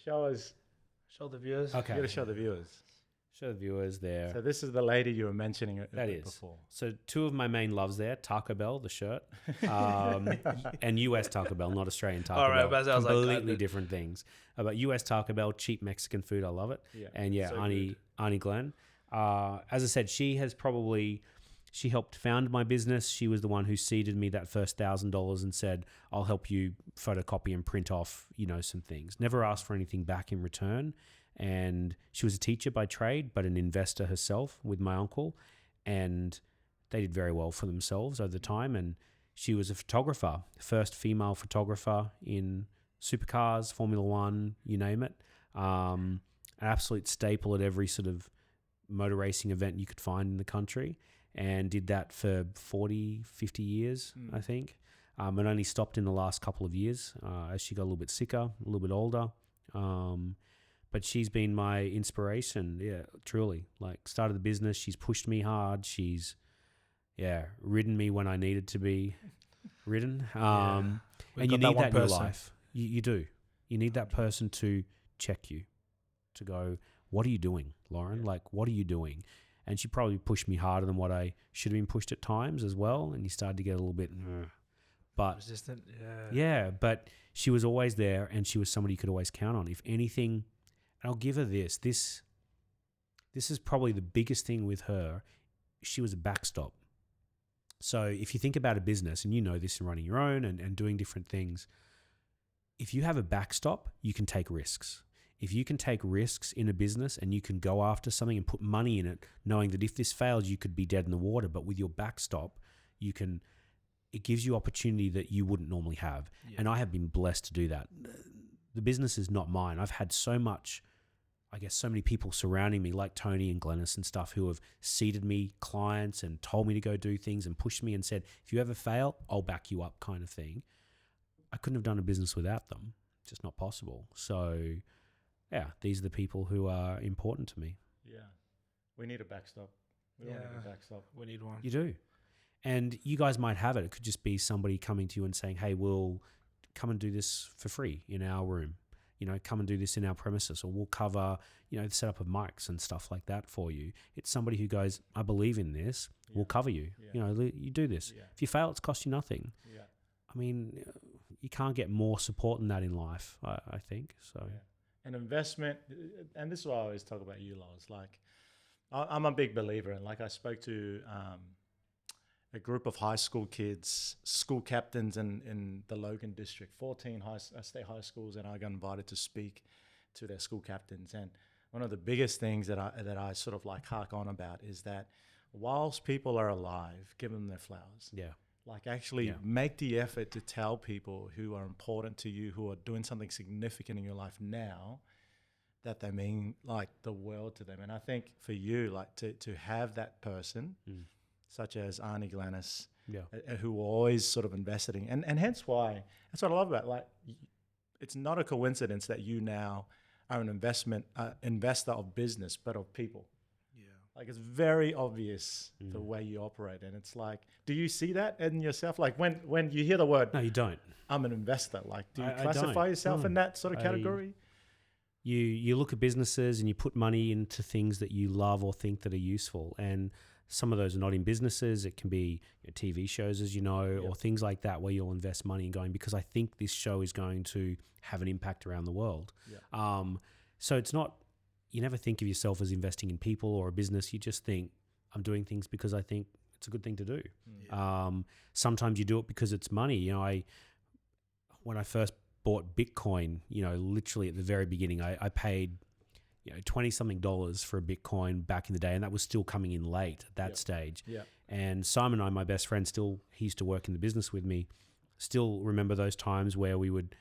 show the viewers.
Okay.
You got to show the viewers.
Show the viewers there.
So this is the lady you were mentioning before.
So two of my main loves there, Taco Bell, the shirt, and US Taco Bell, not Australian Taco Bell.
But I was
completely different things. But US Taco Bell, cheap Mexican food, I love it. Yeah, and yeah, so Auntie Glenn. As I said, she helped found my business. She was the one who seeded me that first $1,000 and said, I'll help you photocopy and print off, some things. Never asked for anything back in return. And she was a teacher by trade, but an investor herself with my uncle. And they did very well for themselves over the time. And she was a photographer, first female photographer in supercars, Formula One, you name it. An absolute staple at every sort of motor racing event you could find in the country. And did that for 40, 50 years, I think. It only stopped in the last couple of years as she got a little bit sicker, a little bit older. But she's been my inspiration, yeah, truly. Like, started the business. She's pushed me hard. She's, ridden me when I needed to be ridden. And you need that in your life. You do. You need that person to check you, to go, what are you doing, Loren? Yeah. Like, what are you doing? And she probably pushed me harder than what I should have been pushed at times as well. And you started to get a little bit, but
resistant.
Yeah, but she was always there, and she was somebody you could always count on. If anything, and I'll give her this. This is probably the biggest thing with her. She was a backstop. So if you think about a business, and you know this in running your own and doing different things, if you have a backstop, you can take risks. If you can take risks in a business and you can go after something and put money in it, knowing that if this fails, you could be dead in the water, but with your backstop, it gives you opportunity that you wouldn't normally have. Yeah. And I have been blessed to do that. The business is not mine. I've had so many people surrounding me, like Tony and Glennis and stuff, who have seeded me clients and told me to go do things and pushed me and said, if you ever fail, I'll back you up, kind of thing. I couldn't have done a business without them. It's just not possible. So yeah, these are the people who are important to me.
Yeah. We need a backstop. We don't need a backstop.
We need one.
You do. And you guys might have it. It could just be somebody coming to you and saying, hey, we'll come and do this for free in our room. Come and do this in our premises, or we'll cover, the setup of mics and stuff like that for you. It's somebody who goes, I believe in this. Yeah. We'll cover you. Yeah. You do this. Yeah. If you fail, it's cost you nothing. Yeah. I mean, you can't get more support than that in life, I think. So,
an investment, and this is why I always talk about you, Loz. Like, I'm a big believer, and like I spoke to a group of high school kids, school captains in the Logan district, 14 state high schools, and I got invited to speak to their school captains. And one of the biggest things that I sort of like hark on about is that whilst people are alive, give them their flowers.
yeah.
Like actually make the effort to tell people who are important to you, who are doing something significant in your life now, that they mean like the world to them. And I think for you, like to have that person, such as Arnie Glennis, who always sort of invested in, and hence why, that's what I love about, like, it's not a coincidence that you now are an investor of business, but of people. Like, it's very obvious the way you operate. And it's like, do you see that in yourself? Like when you hear the word,
No, you don't.
I'm an investor, like, do you
I
classify
don't.
yourself
No.
in that sort of category?
You look at businesses and you put money into things that you love or think that are useful. And some of those are not in businesses. It can be TV shows, as you know, or things like that where you'll invest money in going, because I think this show is going to have an impact around the world. So it's not, you never think of yourself as investing in people or a business. You just think, I'm doing things because I think it's a good thing to do. Sometimes you do it because it's money. You know, when I first bought Bitcoin, literally at the very beginning, I paid, $20-something for a Bitcoin back in the day, and that was still coming in late at that stage. And Simon and I, my best friend, he used to work in the business with me, still remember those times where we would,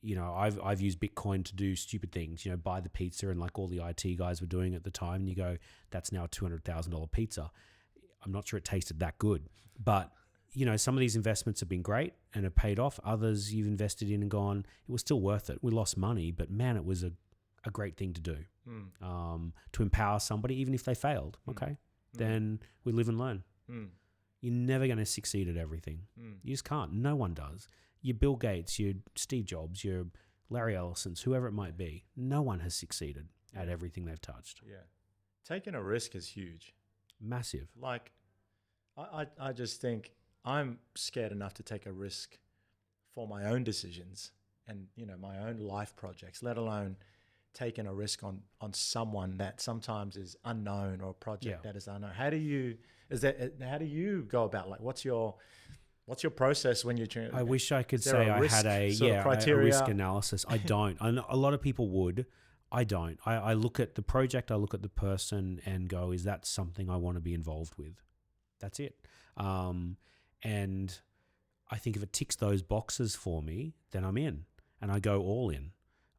I've used Bitcoin to do stupid things, buy the pizza, and like all the IT guys were doing at the time, and you go, that's now a $200,000 pizza. I'm not sure it tasted that good, but some of these investments have been great and have paid off. Others you've invested in and gone, it was still worth it. We lost money, but man, it was a great thing to do, to empower somebody, even if they failed. Then we live and learn. You're never going to succeed at everything. You just can't. No one does. You're Bill Gates, you're Steve Jobs, you're Larry Ellison's, whoever it might be. No one has succeeded at everything they've touched.
Taking a risk is huge.
Massive.
Like, I just think I'm scared enough to take a risk for my own decisions and, my own life projects, let alone taking a risk on someone that sometimes is unknown, or a project that is unknown. How do you go about, like, what's your process when you're trying?
I wish I could say I had a risk analysis. I don't. I know a lot of people would. I don't. I look at the project, I look at the person and go, is that something I want to be involved with? That's it. And I think if it ticks those boxes for me, then I'm in, and I go all in.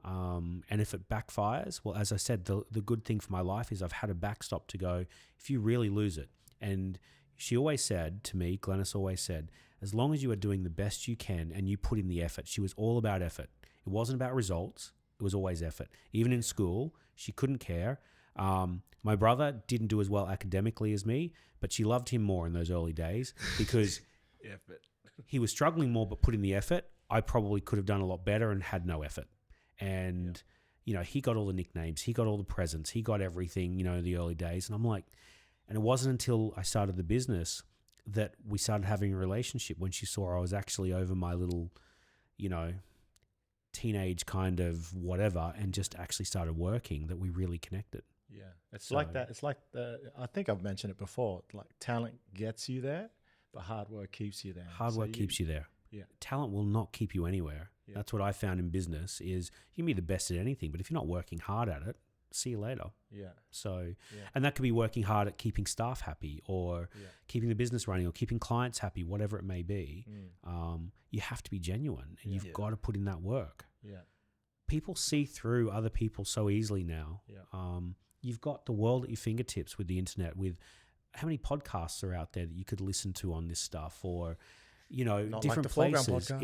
And if it backfires, well, as I said, the good thing for my life is I've had a backstop to go, if you really lose it. And she always said to me, Glennis always said, as long as you are doing the best you can and you put in the effort. She was all about effort. It wasn't about results. It was always effort. Even in school, she couldn't care. My brother didn't do as well academically as me, but she loved him more in those early days because he was struggling more but put in the effort. I probably could have done a lot better and had no effort. And, he got all the nicknames, he got all the presents, he got everything, in the early days. And I'm like, and it wasn't until I started the business that we started having a relationship, when she saw I was actually over my little, teenage kind of whatever, and just actually started working, that we really connected.
Yeah. It's like that. It's like I think I've mentioned it before, like talent gets you there, but hard work keeps you there.
Hard work keeps you there.
Yeah.
Talent will not keep you anywhere. Yeah. That's what I found in business is you can be the best at anything, but if you're not working hard at it, see you later.
Yeah.
So, and that could be working hard at keeping staff happy, or keeping the business running, or keeping clients happy, whatever it may be. You have to be genuine, and you've got to put in that work.
Yeah.
People see through other people so easily now. Yeah. You've got the world at your fingertips with the internet, with how many podcasts are out there that you could listen to on this stuff, or,
Not
different
like the
places,
podcast.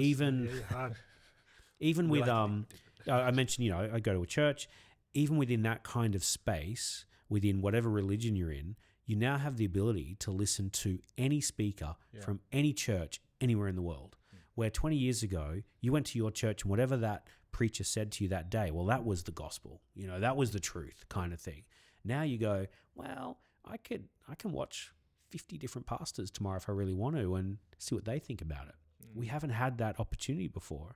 even with, I mentioned, I go to a church. Even within that kind of space, within whatever religion you're in, you now have the ability to listen to any speaker from any church anywhere in the world. Where 20 years ago, you went to your church and whatever that preacher said to you that day, well, that was the gospel. That was the truth kind of thing. Now you go, well, I can watch 50 different pastors tomorrow if I really want to, and see what they think about it. We haven't had that opportunity before.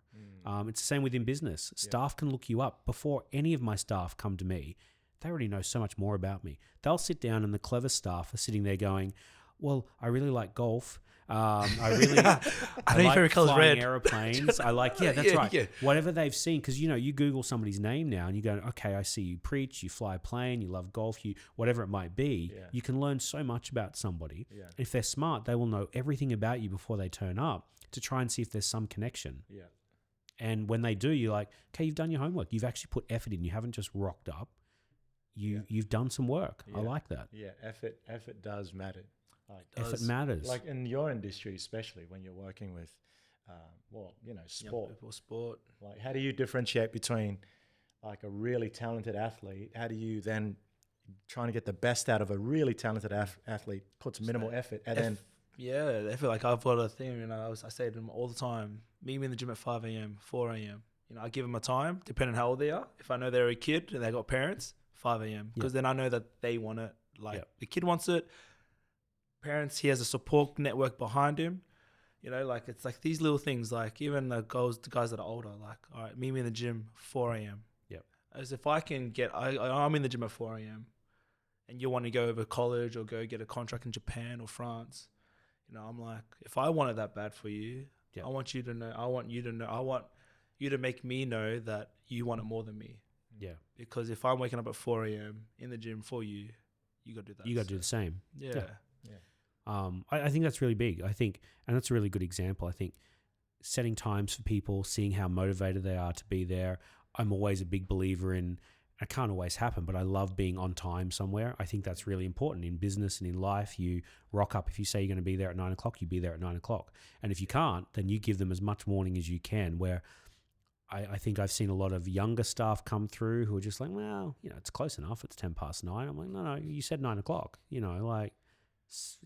It's the same within business. Staff can look you up. Before any of my staff come to me, they already know so much more about me. They'll sit down and the clever staff are sitting there going, well, I really like golf. I know your favorite color is red. Airplanes. I like, that's right. Yeah. Whatever they've seen, because you Google somebody's name now and you go, okay, I see you preach, you fly a plane, you love golf, whatever it might be. Yeah. You can learn so much about somebody. Yeah. If they're smart, they will know everything about you before they turn up to try and see if there's some connection. Yeah. And when they do, you're like, okay, you've done your homework. You've actually put effort in. You haven't just rocked up. You've done some work. I like that.
Yeah, effort does matter.
Effort matters.
Like in your industry, especially when you're working with, sport.
Sport.
Like, how do you differentiate between like a really talented athlete? How do you then trying to get the best out of a really talented athlete puts minimal effort and then...
Yeah, I feel like I've got a thing, I say to them all the time, meet me in the gym at 5 a.m., 4 a.m. I give them a time, depending on how old they are. If I know they're a kid and they got parents, 5 a.m. Because then I know that they want it. The kid wants it. Parents, he has a support network behind him. It's like these little things, like even the guys that are older, like, all right, meet me in the gym 4 a.m.
Yep.
As if I can I'm in the gym at 4 a.m. and you want to go over college or go get a contract in Japan or France. I'm like, if I want it that bad for you, I want you to know, I want you to make me know that you want it more than me.
Yeah.
Because if I'm waking up at 4 a.m. in the gym for you, you got to do that.
You got to do the same.
Yeah.
I think that's really big. And that's a really good example. I think setting times for people, seeing how motivated they are to be there. I'm always a big believer in, it can't always happen, but I love being on time somewhere. I think that's really important in business and in life. You rock up. If you say you're going to be there at 9 o'clock, you be there at 9 o'clock. And if you can't, then you give them as much warning as you can, where I think I've seen a lot of younger staff come through who are just like, well, it's close enough. It's 10 past 9. I'm like, no, you said 9 o'clock,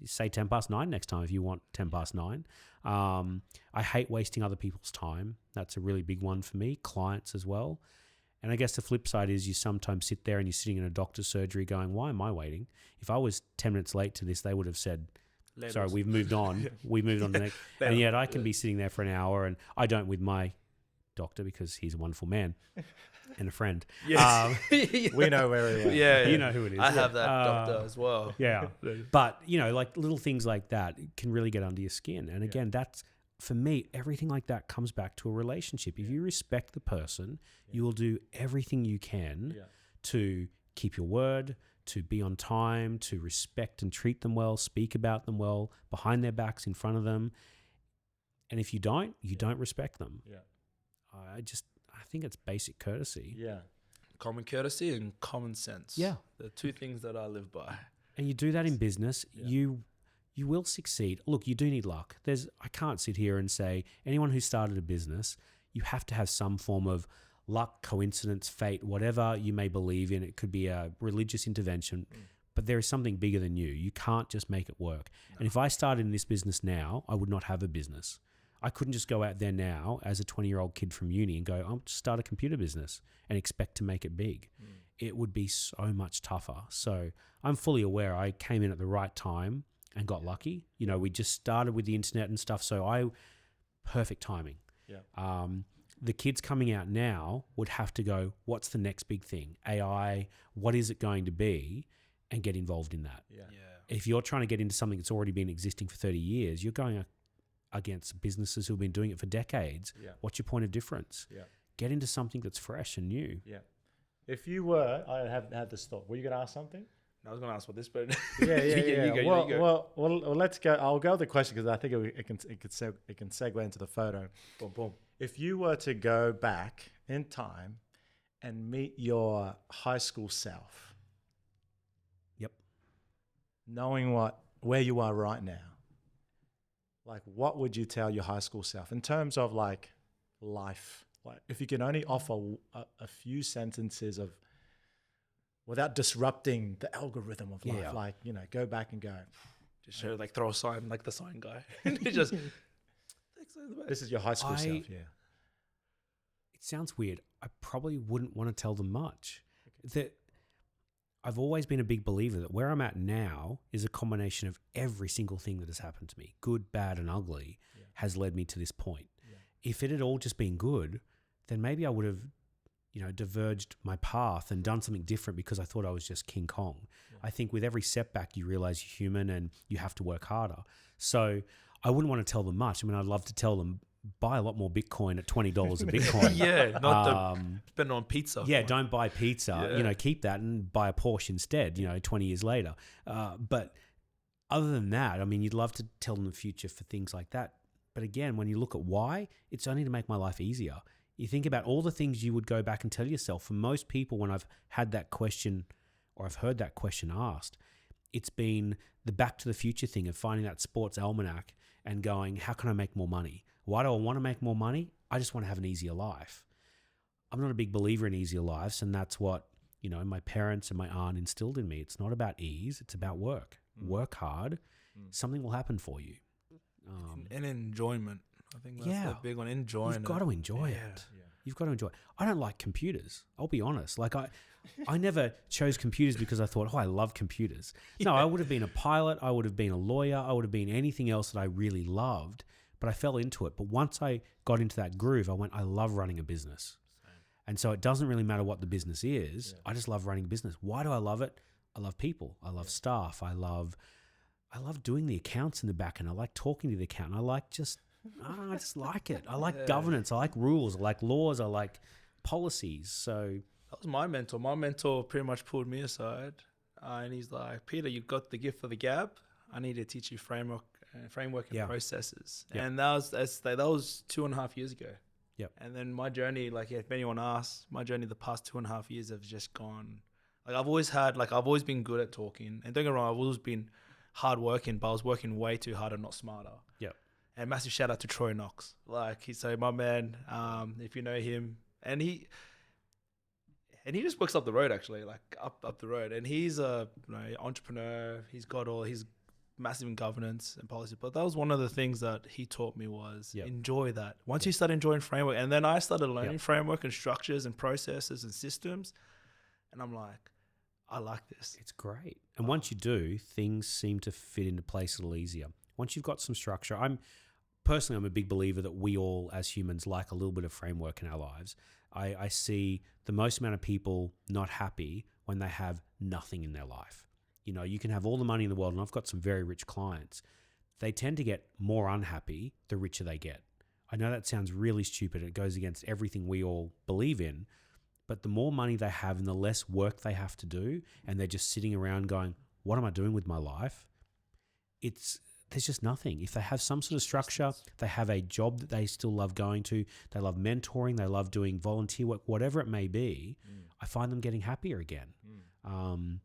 say 10 past 9 next time if you want 10 past 9. I hate wasting other people's time. That's a really big one for me, clients as well. And I guess the flip side is you sometimes sit there and you're sitting in a doctor's surgery going, why am I waiting? If I was 10 minutes late to this, they would have said, sorry, we've moved on. We moved on to the next. And yet I can be sitting there for an hour, and I don't with my doctor because he's a wonderful man and a friend.
Yes.
We know very well.
Yeah.
You know who it is.
I have that doctor as well.
Yeah. But, like little things like that can really get under your skin. And again, that's, for me, everything like that comes back to a relationship. If you respect the person, you will do everything you can to keep your word, to be on time, to respect and treat them well, speak about them well, behind their backs, in front of them. And if you don't, you don't respect them. Yeah. I think it's basic courtesy.
Yeah.
Common courtesy and common sense.
Yeah.
The two things that I live by.
And you do that in business, you will succeed. Look, you do need luck. I can't sit here and say anyone who started a business, you have to have some form of luck, coincidence, fate, whatever you may believe in. It could be a religious intervention, but there is something bigger than you. You can't just make it work. No. And if I started in this business now, I would not have a business. I couldn't just go out there now as a 20-year-old kid from uni and go, I'll just start a computer business and expect to make it big. It would be so much tougher. So I'm fully aware I came in at the right time and got lucky. We just started with the internet and stuff. So perfect timing. Yeah. The kids coming out now would have to go, what's the next big thing? AI, what is it going to be? And get involved in that. Yeah. If you're trying to get into something that's already been existing for 30 years, you're going against businesses who've been doing it for decades. Yeah. What's your point of difference? Yeah. Get into something that's fresh and new. Yeah.
If you were, I have had this thought. Were you going to ask something?
I was going to ask what this, but
yeah. You go. Well, let's go. I'll go with the question because I think it can segue into the photo.
Boom, boom.
If you were to go back in time and meet your high school self, knowing where you are right now, like what would you tell your high school self in terms of like life? Like if you can only offer a few sentences of, without disrupting the algorithm of life, like, go back and go.
Just show, like throw a sign, like the sign guy. Just,
this is your high school self,
It sounds weird. I probably wouldn't want to tell them much. That I've always been a big believer that where I'm at now is a combination of every single thing that has happened to me, good, bad, and ugly. Yeah. has led me to this point. If it had all just been good, then maybe I would have, diverged my path and done something different because I thought I was just King Kong. I think with every setback, you realize you're human and you have to work harder. So I wouldn't want to tell them much. I mean, I'd love to tell them, buy a lot more Bitcoin at $20 a Bitcoin.
Not spend on pizza.
Yeah, don't buy pizza. Keep that and buy a Porsche instead, 20 years later. But other than that, I mean, you'd love to tell them the future for things like that. But again, when you look at why, it's only to make my life easier. You think about all the things you would go back and tell yourself. For most people, when I've had that question or I've heard that question asked, it's been the back to the future thing of finding that sports almanac and going, how can I make more money? Why do I want to make more money? I just want to have an easier life. I'm not a big believer in easier lives, and that's what, my parents and my aunt instilled in me. It's not about ease, it's about work. Work hard, something will happen for you.
And enjoyment. I think that's the big one, enjoying
You've got to enjoy it. Yeah. You've got to enjoy it. I don't like computers. I'll be honest. Like I never chose computers because I thought, I love computers. No, I would have been a pilot. I would have been a lawyer. I would have been anything else that I really loved, but I fell into it. But once I got into that groove, I went, I love running a business. And so it doesn't really matter what the business is. I just love running a business. Why do I love it? I love people. I love staff. I love doing the accounts in the back end. I like talking to the accountant. I just like it. I like governance. I like rules. I like laws. I like policies. So
that was my mentor. My mentor pretty much pulled me aside, and he's like, "Peter, you've got the gift for the gab. I need to teach you framework and processes." Yep. And that was 2.5 years ago.
Yep.
And then my journey, like if anyone asks, my journey the past 2.5 years have just gone. Like I've always been good at talking, and don't get me wrong, I've always been hardworking, but I was working way too hard and not smarter.
Yep.
And massive shout out to Troy Knox. My man, if you know him, and he just works up the road actually, like up the road. And he's a entrepreneur. He's massive in governance and policy. But that was one of the things that he taught me was enjoy that. Once you start enjoying framework, and then I started learning framework and structures and processes and systems, and I'm like, I like this.
It's great. And once you do, things seem to fit into place a little easier. Once you've got some structure, I'm a big believer that we all as humans like a little bit of framework in our lives. I see the most amount of people not happy when they have nothing in their life. You can have all the money in the world, and I've got some very rich clients. They tend to get more unhappy the richer they get. I know that sounds really stupid. It goes against everything we all believe in. But the more money they have and the less work they have to do, and they're just sitting around going, what am I doing with my life? There's just nothing. If they have some sort of structure, they have a job that they still love going to, they love mentoring, they love doing volunteer work, whatever it may be, I find them getting happier again. And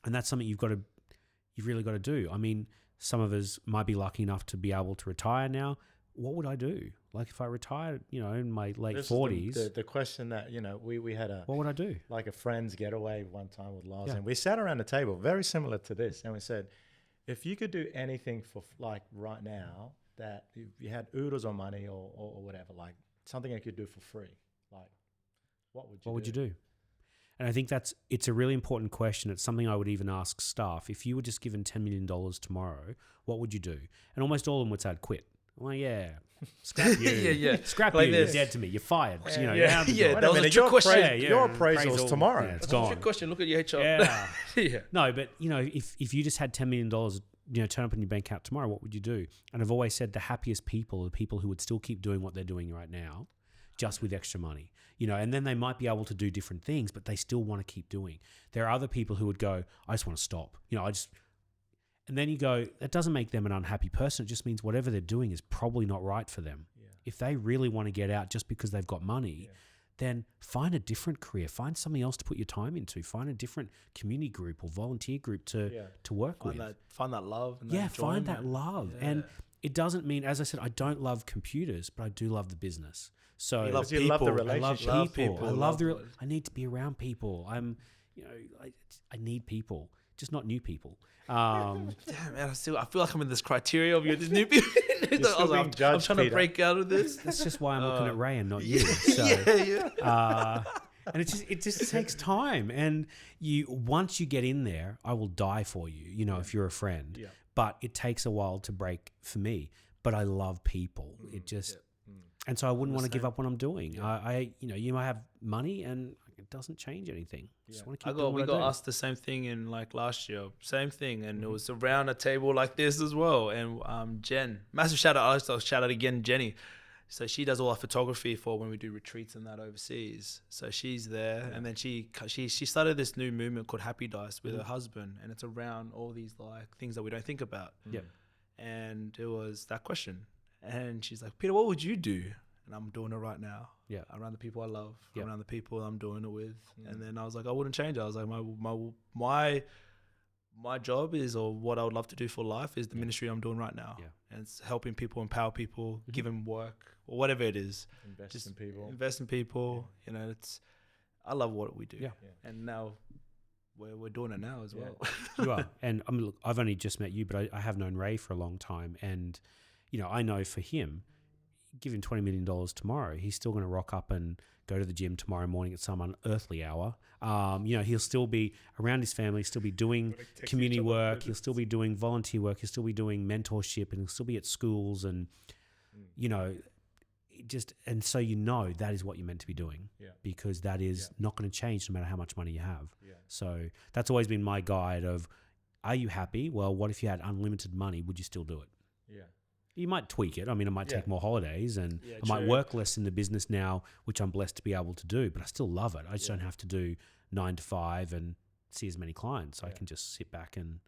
that's something you've really got to do. I mean, some of us might be lucky enough to be able to retire now. What would I do? Like if I retired, in my late 40s.
The question that, we had
what would I do?
Like a friend's getaway one time with Lars, and we sat around the table, very similar to this, and we said, if you could do anything for like right now, that if you had oodles of money or whatever, like something you could do for free, like what would you do?
And I think it's a really important question. It's something I would even ask staff. If you were just given $10 million tomorrow, what would you do? And almost all of them would say, I'd quit. Well, scrap you. Scrap like you. You're dead to me. You're fired.
That was a trick question.
Your appraisal's tomorrow.
It's gone.
Trick question. Look at your HR.
Yeah. No, but if you just had $10 million, turn up in your bank account tomorrow, what would you do? And I've always said the happiest people are the people who would still keep doing what they're doing right now, just with extra money. And then they might be able to do different things, but they still want to keep doing. There are other people who would go, I just want to stop. And then you go, that doesn't make them an unhappy person. It just means whatever they're doing is probably not right for them. Yeah. If they really want to get out just because they've got money, then find a different career. Find something else to put your time into. Find a different community group or volunteer group to work with.
Find that love.
And find that love. Yeah. And it doesn't mean, as I said, I don't love computers, but I do love the business. So
you love the relationship.
I love people. I need to be around people. I need people, just not new people.
Damn, man, I feel like I'm in this criteria of this new people. I'm trying to break out of this.
That's just why I'm looking at Ray and not you. So, and it just takes time. And once you get in there, I will die for you. If you're a friend. Yeah. But it takes a while to break for me. but I love people. It just, and so I wouldn't want to give up what I'm doing. I you might have money and it doesn't change anything. Just want to keep doing what I do.
We got asked the same thing in like last year, same thing, and it was around a table like this as well. And Jen, massive shout out! I'll shout out again, Jenny. So she does all our photography for when we do retreats and that overseas. So she's there, and then she started this new movement called Happy Dice with her husband, and it's around all these like things that we don't think about. And it was that question, and she's like, Peter, what would you do? And I'm doing it right now. Around the people I love, around the people I'm doing it with. And then I was like, I wouldn't change it. I was like, my job is, or what I would love to do for life is the ministry I'm doing right now. And it's helping people, empower people, give them work or whatever it is. Invest in people. You know, I love what we do. And now we're doing it now as well.
You are. And look, I've only just met you, but I have known Ray for a long time. And, you know, I know for him, give him $20 million tomorrow, he's still going to rock up and go to the gym tomorrow morning at some unearthly hour. You know, he'll still be around his family, still be doing community work, he'll still be doing volunteer work, he'll still be doing mentorship, and he'll still be at schools and, you know, and so you know that is what you're meant to be doing because that is not going to change no matter how much money you have. So that's always been my guide of, are you happy? Well, what if you had unlimited money? Would you still do it? You might tweak it. I mean, I might take more holidays and I might work less in the business now, which I'm blessed to be able to do, but I still love it. I just don't have to do 9 to 5 and see as many clients. I can just sit back and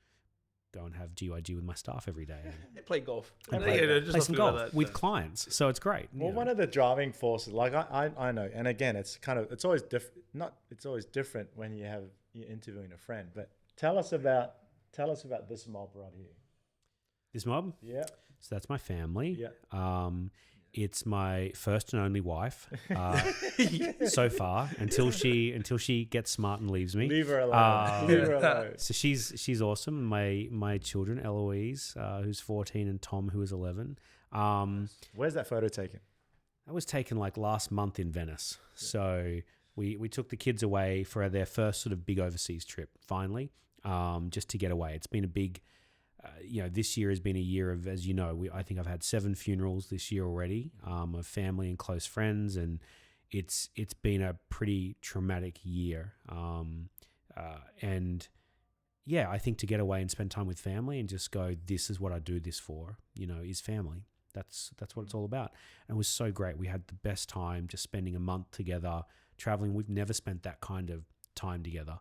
go and have GYG with my staff every day.
And play golf.
Play some golf with clients. So it's great.
Well, one of the driving forces, like I know, and again, it's always different. It's always different when you're interviewing a friend, but tell us about this mob right here.
This mob?
Yeah.
So that's my family. It's my first and only wife so far until she gets smart and leaves me.
Leave her alone. Leave her alone.
So she's awesome. My children, Eloise, who's 14, and Tom, who is 11.
Where's that photo taken?
That was taken like last month in Venice. So we took the kids away for their first sort of big overseas trip. Finally, just to get away. It's been a big. You know, this year has been a year of, as you know, I think I've had 7 funerals this year already of family and close friends, and it's been a pretty traumatic year. And yeah, I think to get away and spend time with family and just go, this is what I do this for, you know, is family. That's what it's all about. And it was so great. We had the best time just spending a month together, traveling. We've never spent that kind of time together.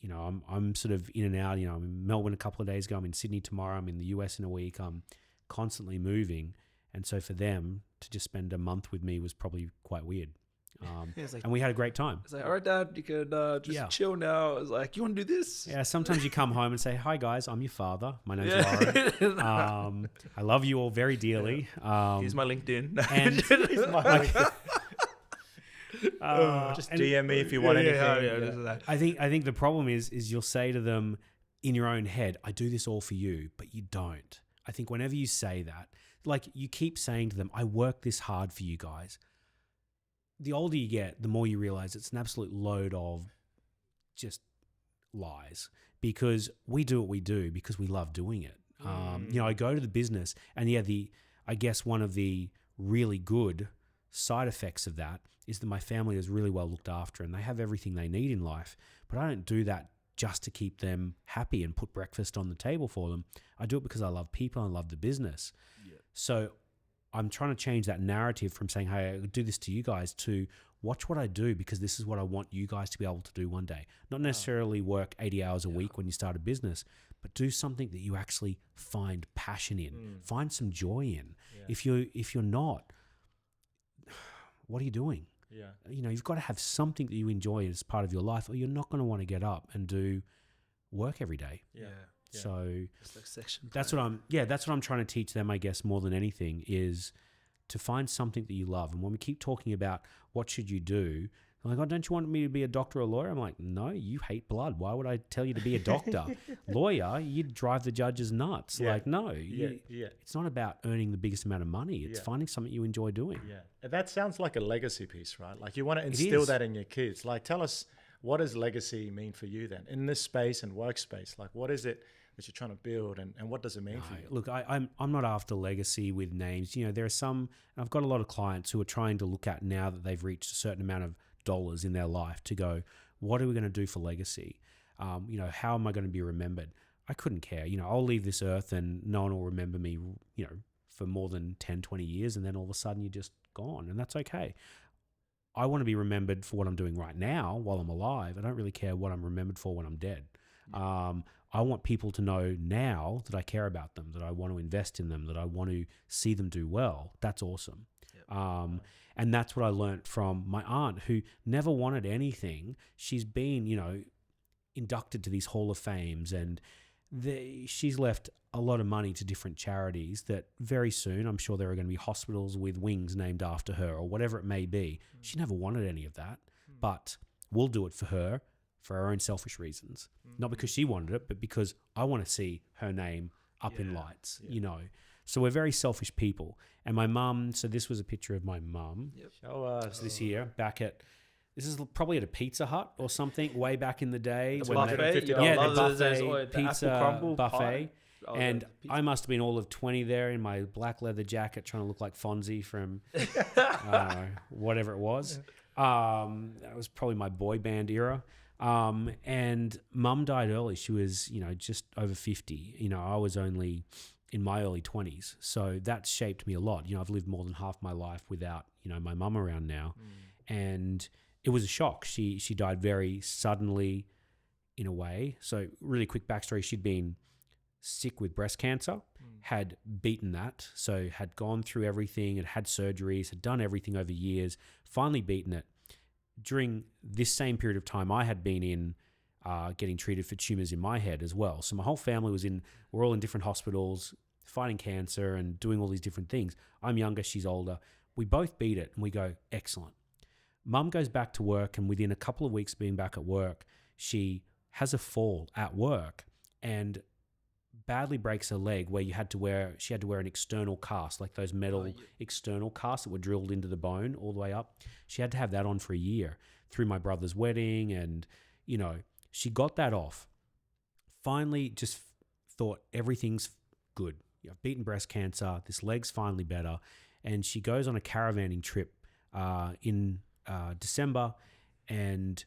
You know, I'm sort of in and out. You know, I'm in Melbourne a couple of days ago. I'm in Sydney tomorrow. I'm in the US in a week. I'm constantly moving. And so for them to just spend a month with me was probably quite weird. And we had a great time.
It's like, all right, Dad, you could just chill now. It's like, you want to do this?
Yeah, sometimes you come home and say, hi, guys, I'm your father. My name's Loren. I love you all very dearly.
Here's my LinkedIn.
And
Here's my LinkedIn. Just DM me if you want anything.
I think the problem is you'll say to them in your own head, I do this all for you, but you don't. I think whenever you say that, like you keep saying to them, I work this hard for you guys. The older you get, the more you realize it's an absolute load of just lies, because we do what we do because we love doing it. You know, I go to the business and I guess one of the really good side effects of that is that my family is really well looked after and they have everything they need in life. But I don't do that just to keep them happy and put breakfast on the table for them. I do it because I love people and I love the business. So I'm trying to change that narrative from saying, hey, I do this to you guys, to watch what I do because this is what I want you guys to be able to do one day. Not necessarily work 80 hours a week when you start a business, but do something that you actually find passion in, find some joy in. If you're not, what are you doing? You know, you've got to have something that you enjoy as part of your life, or you're not going to want to get up and do work every day. So that's what I'm trying to teach them, I guess, more than anything, is to find something that you love. And when we keep talking about what should you do, I'm like, oh, don't you want me to be a doctor or a lawyer? I'm like, no, you hate blood. Why would I tell you to be a doctor? Lawyer, you'd drive the judges nuts. Like, no, it's not about earning the biggest amount of money. It's finding something you enjoy doing.
That sounds like a legacy piece, right? Like you want to instill that in your kids. Like, tell us, what does legacy mean for you then in this space and workspace? Like, what is it that you're trying to build, and what does it mean for you?
Look, I'm not after legacy with names. You know, there are some, and I've got a lot of clients who are trying to look at now that they've reached a certain amount of dollars in their life to go, what are we going to do for legacy? You know, how am I going to be remembered? I couldn't care. You know, I'll leave this earth and no one will remember me, you know, for more than 10, 20 years, and then all of a sudden you're just gone, and that's okay. I want to be remembered for what I'm doing right now while I'm alive. I don't really care what I'm remembered for when I'm dead. I want people to know now that I care about them, that I want to invest in them, that I want to see them do well. That's awesome. Yep. And that's what I learned from my aunt, who never wanted anything. She's been, you know, inducted to these Hall of Fames, and she's left a lot of money to different charities that very soon I'm sure there are going to be hospitals with wings named after her or whatever it may be. She never wanted any of that, but we'll do it for her for our own selfish reasons. Not because she wanted it, but because I want to see her name up in lights, you know. So we're very selfish people. And my mum, so this was a picture of my mum.
Yep. Show us.
So this here, this is probably at a Pizza Hut or something way back in the day.
The buffet?
The pizza
crumble
buffet. And I must have been all of 20 there in my black leather jacket trying to look like Fonzie from whatever it was. That was probably my boy band era. And mum died early. She was, you know, just over 50. You know, I was only in my early 20s. So that shaped me a lot. You know, I've lived more than half my life without, you know, my mum around now. And it was a shock. She died very suddenly in a way. So really quick backstory, she'd been sick with breast cancer, had beaten that. So had gone through everything, had surgeries, had done everything over years, finally beaten it. During this same period of time, I had been in getting treated for tumors in my head as well. So my whole family we're all in different hospitals, fighting cancer and doing all these different things. I'm younger, she's older. We both beat it and we go, excellent. Mum goes back to work, and within a couple of weeks of being back at work, she has a fall at work and badly breaks her leg where she had to wear an external cast, like those metal external casts that were drilled into the bone all the way up. She had to have that on for a year through my brother's wedding, and, you know, she got that off. Finally just thought everything's good. I've beaten breast cancer. This leg's finally better. And she goes on a caravanning trip in December, and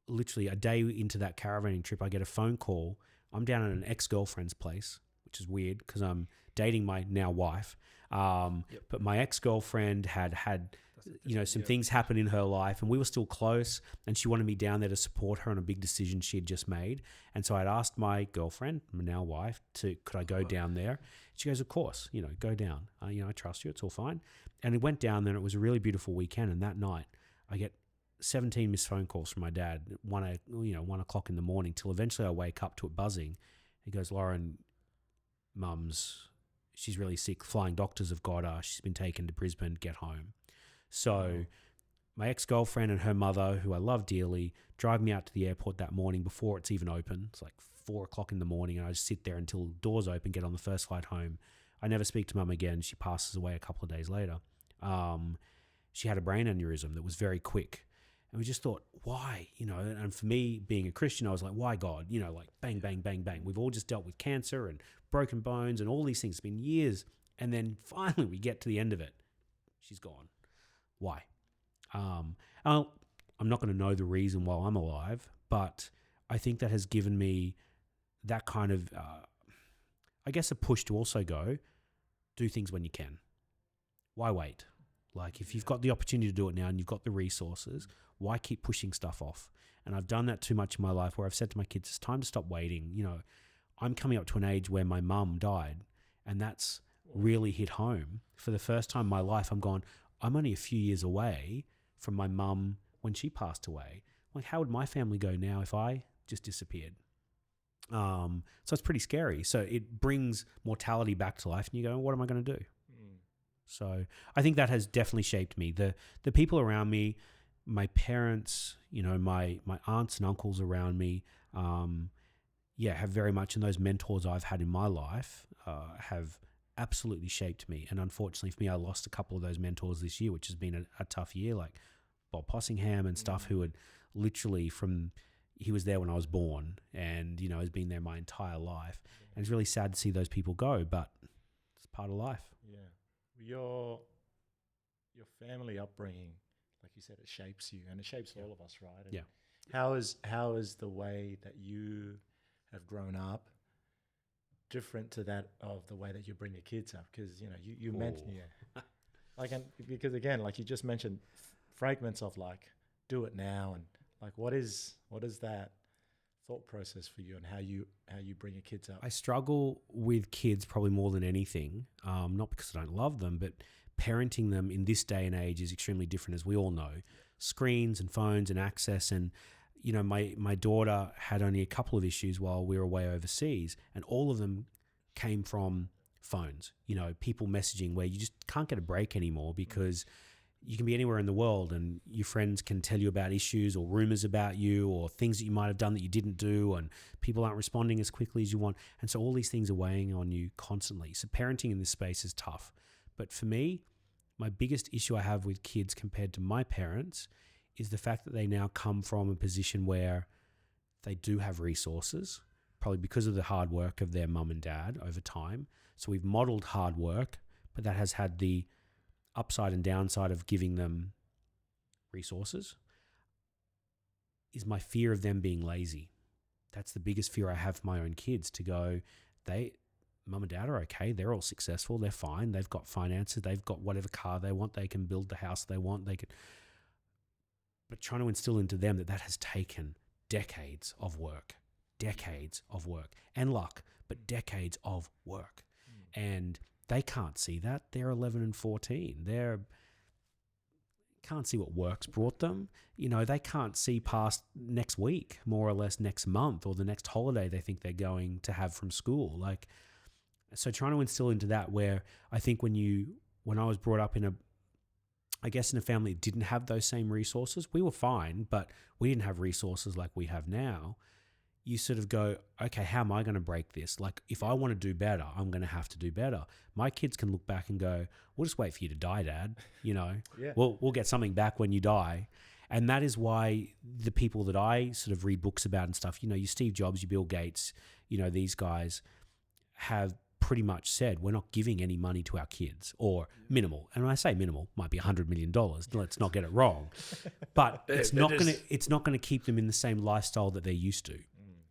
literally a day into that caravanning trip, I get a phone call. I'm down at an ex-girlfriend's place, which is weird because I'm dating my now wife. But my ex-girlfriend had you know, some things happen in her life, and we were still close, and she wanted me down there to support her on a big decision she had just made. And so I'd asked my girlfriend, my now wife, could I go down there? She goes, of course, you know, go down. You know, I trust you. It's all fine. And we went down there, and it was a really beautiful weekend. And that night I get 17 missed phone calls from my dad, 1 o'clock in the morning, till eventually I wake up to it buzzing. He goes, Loren, she's really sick. Flying doctors have got her. She's been taken to Brisbane. Get home. So my ex-girlfriend and her mother, who I love dearly, drive me out to the airport that morning before it's even open. It's like 4 o'clock in the morning, and I just sit there until doors open, get on the first flight home. I never speak to mum again. She passes away a couple of days later. She had a brain aneurysm that was very quick. And we just thought, why? You know, and for me, being a Christian, I was like, why God? You know, like bang, bang, bang, bang. We've all just dealt with cancer and broken bones and all these things. It's been years. And then finally we get to the end of it. She's gone. Why? I'm not going to know the reason while I'm alive, but I think that has given me that kind of, I guess, a push to also go, do things when you can. Why wait? Like, if you've got the opportunity to do it now and you've got the resources, why keep pushing stuff off? And I've done that too much in my life where I've said to my kids, it's time to stop waiting. You know, I'm coming up to an age where my mum died, and that's really hit home. For the first time in my life, I'm only a few years away from my mum when she passed away. Like, how would my family go now if I just disappeared? So it's pretty scary. So it brings mortality back to life, and you go, what am I going to do? So I think that has definitely shaped me. The people around me, my parents, you know, my aunts and uncles around me, have very much, and those mentors I've had in my life have absolutely shaped me. And unfortunately for me, I lost a couple of those mentors this year, which has been a tough year, like Bob Possingham and stuff, who had literally he was there when I was born, and has been there my entire life. And it's really sad to see those people go, but it's part of life.
Yeah, your family upbringing, like you said, it shapes you, and it shapes all of us, right? And how is the way that you have grown up different to that of the way that you bring your kids up? Because you mentioned because again, like you just mentioned, fragments of like do it now, and like what is that thought process for you, and how you bring your kids up?
I struggle with kids probably more than anything, not because I don't love them, but parenting them in this day and age is extremely different, as we all know. Screens and phones and access, and my daughter had only a couple of issues while we were away overseas, and all of them came from phones. People messaging where you just can't get a break anymore, because you can be anywhere in the world and your friends can tell you about issues or rumors about you or things that you might have done that you didn't do, and people aren't responding as quickly as you want. And so all these things are weighing on you constantly. So parenting in this space is tough. But for me, my biggest issue I have with kids compared to my parents is the fact that they now come from a position where they do have resources, probably because of the hard work of their mum and dad over time. So we've modeled hard work, but that has had the upside and downside of giving them resources. Is my fear of them being lazy. That's the biggest fear I have for my own kids, to go, mum and dad are okay, they're all successful, they're fine, they've got finances, they've got whatever car they want, they can build the house they want, but trying to instill into them that has taken decades of work and luck, but decades of work. And they can't see that. They're 11 and 14. They can't see what work's brought them. They can't see past next week, more or less next month, or the next holiday they think they're going to have from school. So trying to instill into that, where I think when I was brought up in a family that didn't have those same resources, we were fine, but we didn't have resources like we have now. You sort of go, okay, how am I going to break this? Like, if I want to do better, I'm going to have to do better. My kids can look back and go, we'll just wait for you to die, Dad. We'll get something back when you die. And that is why the people that I sort of read books about and stuff, your Steve Jobs, your Bill Gates, these guys have pretty much said, we're not giving any money to our kids, or minimal. And when I say minimal, might be $100 million. Let's not get it wrong. But it's not going to keep them in the same lifestyle that they're used to.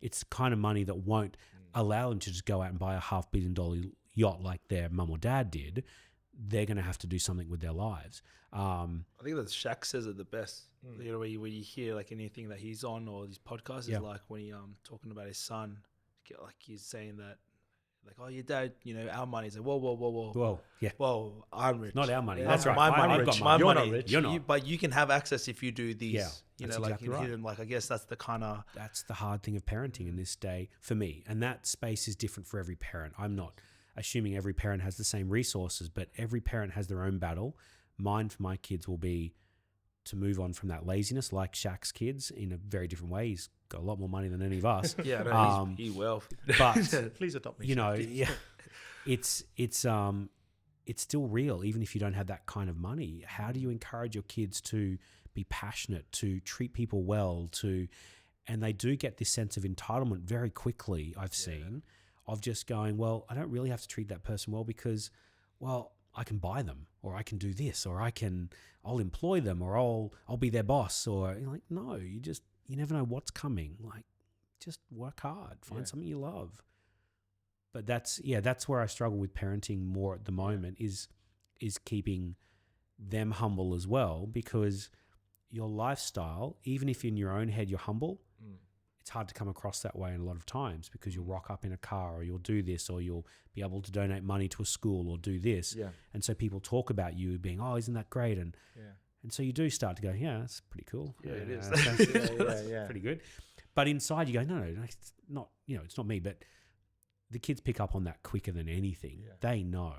It's the kind of money that won't allow them to just go out and buy a $500 million yacht like their mum or dad did. They're going to have to do something with their lives.
I think that Shaq says it the best. When you hear like anything that he's on or these podcasts, is like when he talking about his son, like he's saying that, like, oh, your dad, our money. He's like, whoa.
Whoa, yeah.
Whoa, I'm rich.
Not our money.
Yeah,
That's right.
My money.
I've got
my
money.
money.
You're not.
But you can have access if you do these.
Yeah,
that's
exactly right.
him. Like, I guess that's the kind of...
That's the hard thing of parenting in this day for me. And that space is different for every parent. I'm not assuming every parent has the same resources, but every parent has their own battle. Mine for my kids will be to move on from that laziness, like Shaq's kids, in a very different way. He's got a lot more money than any of us.
Yeah, no, he's wealthy.
But
Please adopt me.
Yeah, it's still real, even if you don't have that kind of money. How do you encourage your kids to be passionate, to treat people well, and they do get this sense of entitlement very quickly, I've seen, of just going, well, I don't really have to treat that person well because, well, I can buy them, or I can do this, or I'll employ them, or I'll be their boss, or you're like, no, you never know what's coming. Like, just work hard, find something you love. But that's where I struggle with parenting more at the moment, is keeping them humble as well, because your lifestyle, even if in your own head you're humble, it's hard to come across that way in a lot of times, because you'll rock up in a car, or you'll do this, or you'll be able to donate money to a school, or do this. Yeah. And so people talk about you being, oh, isn't that great? And so you do start to go, yeah, that's pretty cool.
Yeah, it is.
That's pretty good. But inside you go, no, it's not, it's not me. But the kids pick up on that quicker than anything. Yeah. They know.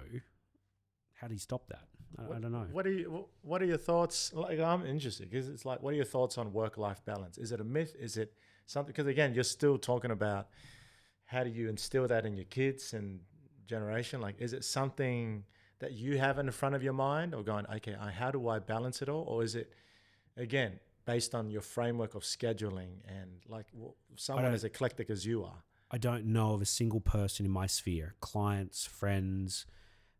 How do you stop that? I don't know.
What are your thoughts? Like, I'm interested, because it's like, what are your thoughts on work-life balance? Is it a myth? Is it something? Because again, you're still talking about how do you instill that in your kids and generation? Like, is it something that you have in the front of your mind, or going, okay, how do I balance it all? Or is it, again, based on your framework of scheduling and like someone as eclectic as you are?
I don't know of a single person in my sphere, clients, friends,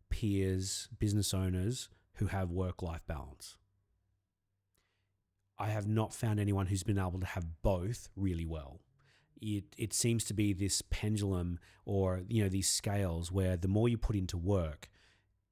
peers, business owners, who have work-life balance. I have not found anyone who's been able to have both really well. It seems to be this pendulum or, these scales where the more you put into work,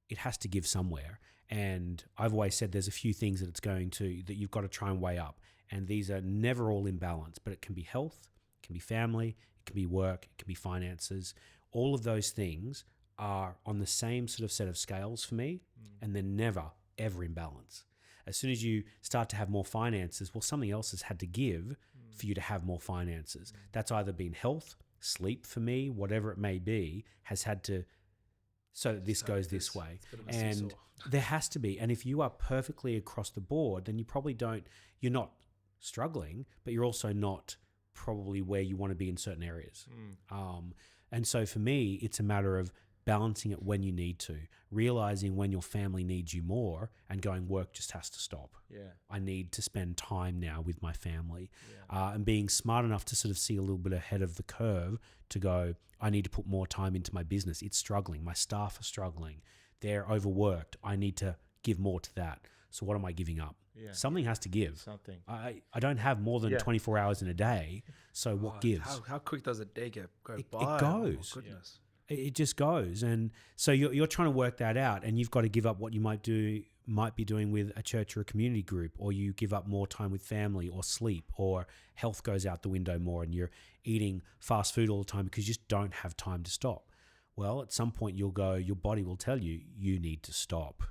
it has to give somewhere. And I've always said there's a few things that you've got to try and weigh up. And these are never all in balance, but it can be health, it can be family, it can be work, it can be finances. All of those things are on the same sort of set of scales for me, and they're never, ever in balance. As soon as you start to have more finances, well, something else has had to give for you to have more finances. That's either been health, sleep for me, whatever it may be, has had to, so that this goes this way. And there has to be. And if you are perfectly across the board, then you're not struggling, but you're also not probably where you want to be in certain areas. And so for me, it's a matter of balancing it when you need to, realizing when your family needs you more and going, work just has to stop.
Yeah.
I need to spend time now with my family, and being smart enough to sort of see a little bit ahead of the curve to go, I need to put more time into my business. It's struggling. My staff are struggling. They're overworked. I need to give more to that. So what am I giving up?
Yeah.
Something has to give.
Something.
I don't have more than 24 hours in a day. So what gives?
How quick does a day go by?
It goes.
Oh, goodness.
It just goes. And so you're trying to work that out, and you've got to give up what you might be doing with a church or a community group, or you give up more time with family or sleep, or health goes out the window more and you're eating fast food all the time because you just don't have time to stop. Well, at some point your body will tell you need to stop,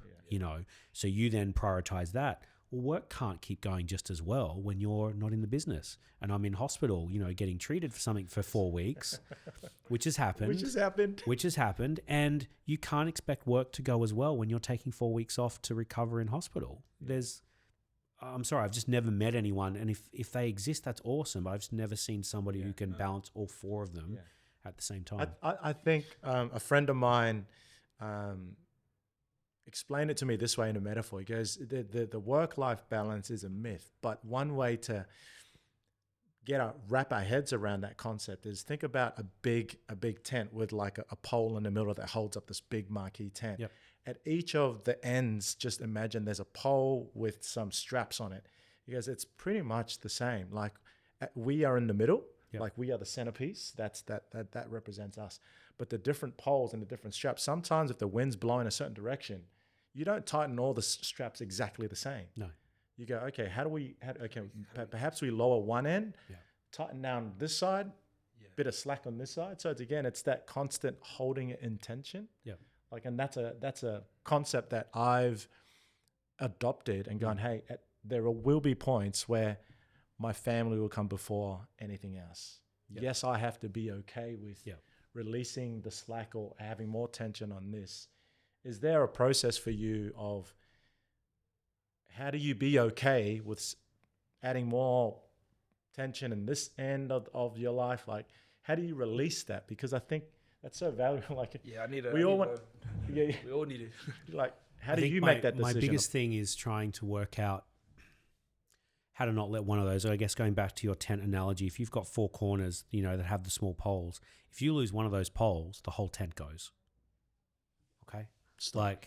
so you then prioritize that. Well, work can't keep going just as well when you're not in the business. And I'm in hospital, getting treated for something for 4 weeks, which has happened. And you can't expect work to go as well when you're taking 4 weeks off to recover in hospital. I'm sorry, I've just never met anyone. And if they exist, that's awesome. But I've just never seen somebody who can balance all 4 of them at the same time.
I think a friend of mine explained it to me this way in a metaphor. He goes, the work-life balance is a myth, but one way to wrap our heads around that concept is think about a big tent with like a pole in the middle that holds up this big marquee tent.
Yep.
At each of the ends, just imagine there's a pole with some straps on it. He goes, it's pretty much the same. Like we are in the middle. Yep. Like we are the centerpiece. That represents us. But the different poles and the different straps, sometimes if the wind's blowing a certain direction, you don't tighten all the straps exactly the same.
No.
You go, okay, perhaps we lower one end, tighten down this side, bit of slack on this side. So it's that constant holding it in tension.
Yeah.
Like, and that's a concept that I've adopted and gone, hey, there will be points where my family will come before anything else. Yep. Yes, I have to be okay with releasing the slack or having more tension on this. Is there a process for you of how do you be okay with adding more tension in this end of your life? Like, how do you release that? Because I think that's so valuable. Like, we all need it. Like, how do you make that decision?
My biggest thing is trying to work out how to not let one of those, I guess going back to your tent analogy, if you've got 4 corners, that have the small poles, if you lose one of those poles, the whole tent goes. Okay?
Stop.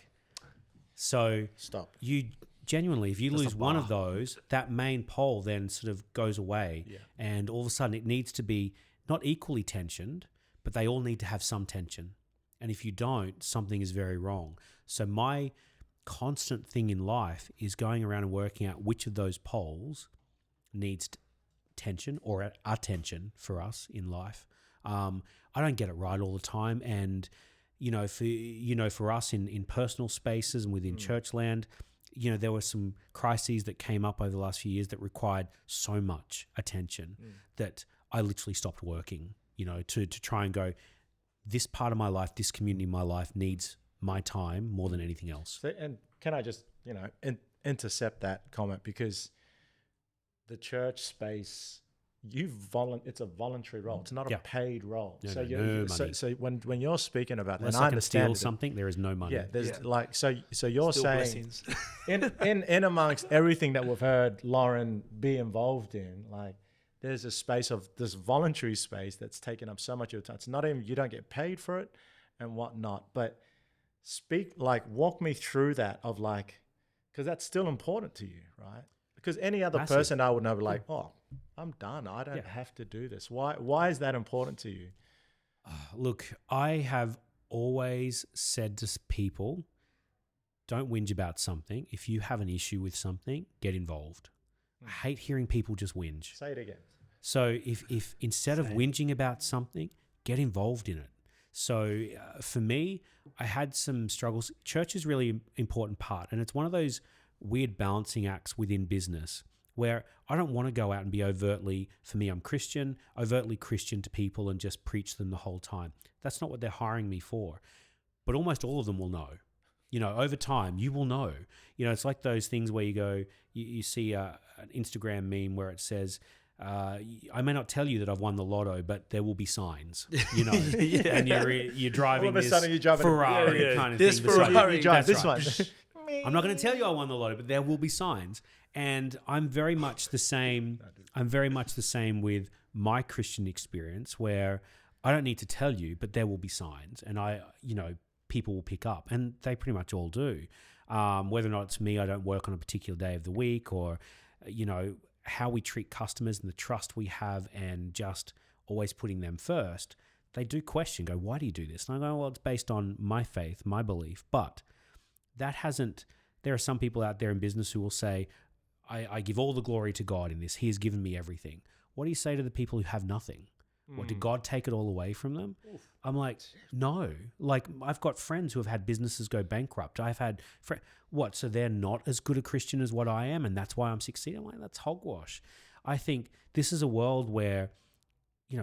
Stop. You genuinely, if you lose one of those, that main pole then sort of goes away, and all of a sudden it needs to be not equally tensioned, but they all need to have some tension. And if you don't, something is very wrong. So my constant thing in life is going around and working out which of those poles needs tension or attention for us in life. I don't get it right all the time, and for us in personal spaces and within church land, there were some crises that came up over the last few years that required so much attention that I literally stopped working, to try and go, this part of my life, this community in my life needs my time more than anything else.
So, and can I just, intercept that comment, because the church space it's a voluntary role. It's not a paid role.
No,
so
no money.
So when you're speaking about,
unless
and I
I can steal
understand
something, there is no money.
Yeah, there's like so you're
Still
saying
blessings.
in amongst everything that we've heard Loren be involved in, like there's a space of this voluntary space that's taken up so much of your time. It's not even, you don't get paid for it and whatnot, but walk me through that of like, because that's still important to you, right? Because any other person I would know, like, oh, I'm done. I don't have to do this. Why is that important to you?
Look, I have always said to people, don't whinge about something. If you have an issue with something, get involved. I hate hearing people just whinge.
Say it again.
So if instead of whinging about something, get involved in it. So for me, I had some struggles. Church is really an important part, and it's one of those weird balancing acts within business where I don't want to go out and be overtly Christian to people and just preach them the whole time. That's not what they're hiring me for. But almost all of them will know. Over time, you will know. It's like those things where you go, you see an Instagram meme where it says, I may not tell you that I've won the lotto, but there will be signs, and you're driving
All of a
this
sudden you're driving
Ferrari kind of
this
thing.
Ferrari,
you drive
That's
this
right.
one.
I'm not going to tell you I won the lotto, but there will be signs. And I'm very much the same. I'm very much the same with my Christian experience, where I don't need to tell you, but there will be signs, and people will pick up, and they pretty much all do. Whether or not it's me, I don't work on a particular day of the week, or how we treat customers and the trust we have, and just always putting them first. They do question, go, why do you do this? And I go, well, it's based on my faith, my belief, but there are some people out there in business who will say, I give all the glory to God in this. He has given me everything. What do you say to the people who have nothing? What, did God take it all away from them? Oof. I'm like, no. Like, I've got friends who have had businesses go bankrupt. I've had so they're not as good a Christian as what I am, and that's why I'm succeeding? I'm like, that's hogwash. I think this is a world where,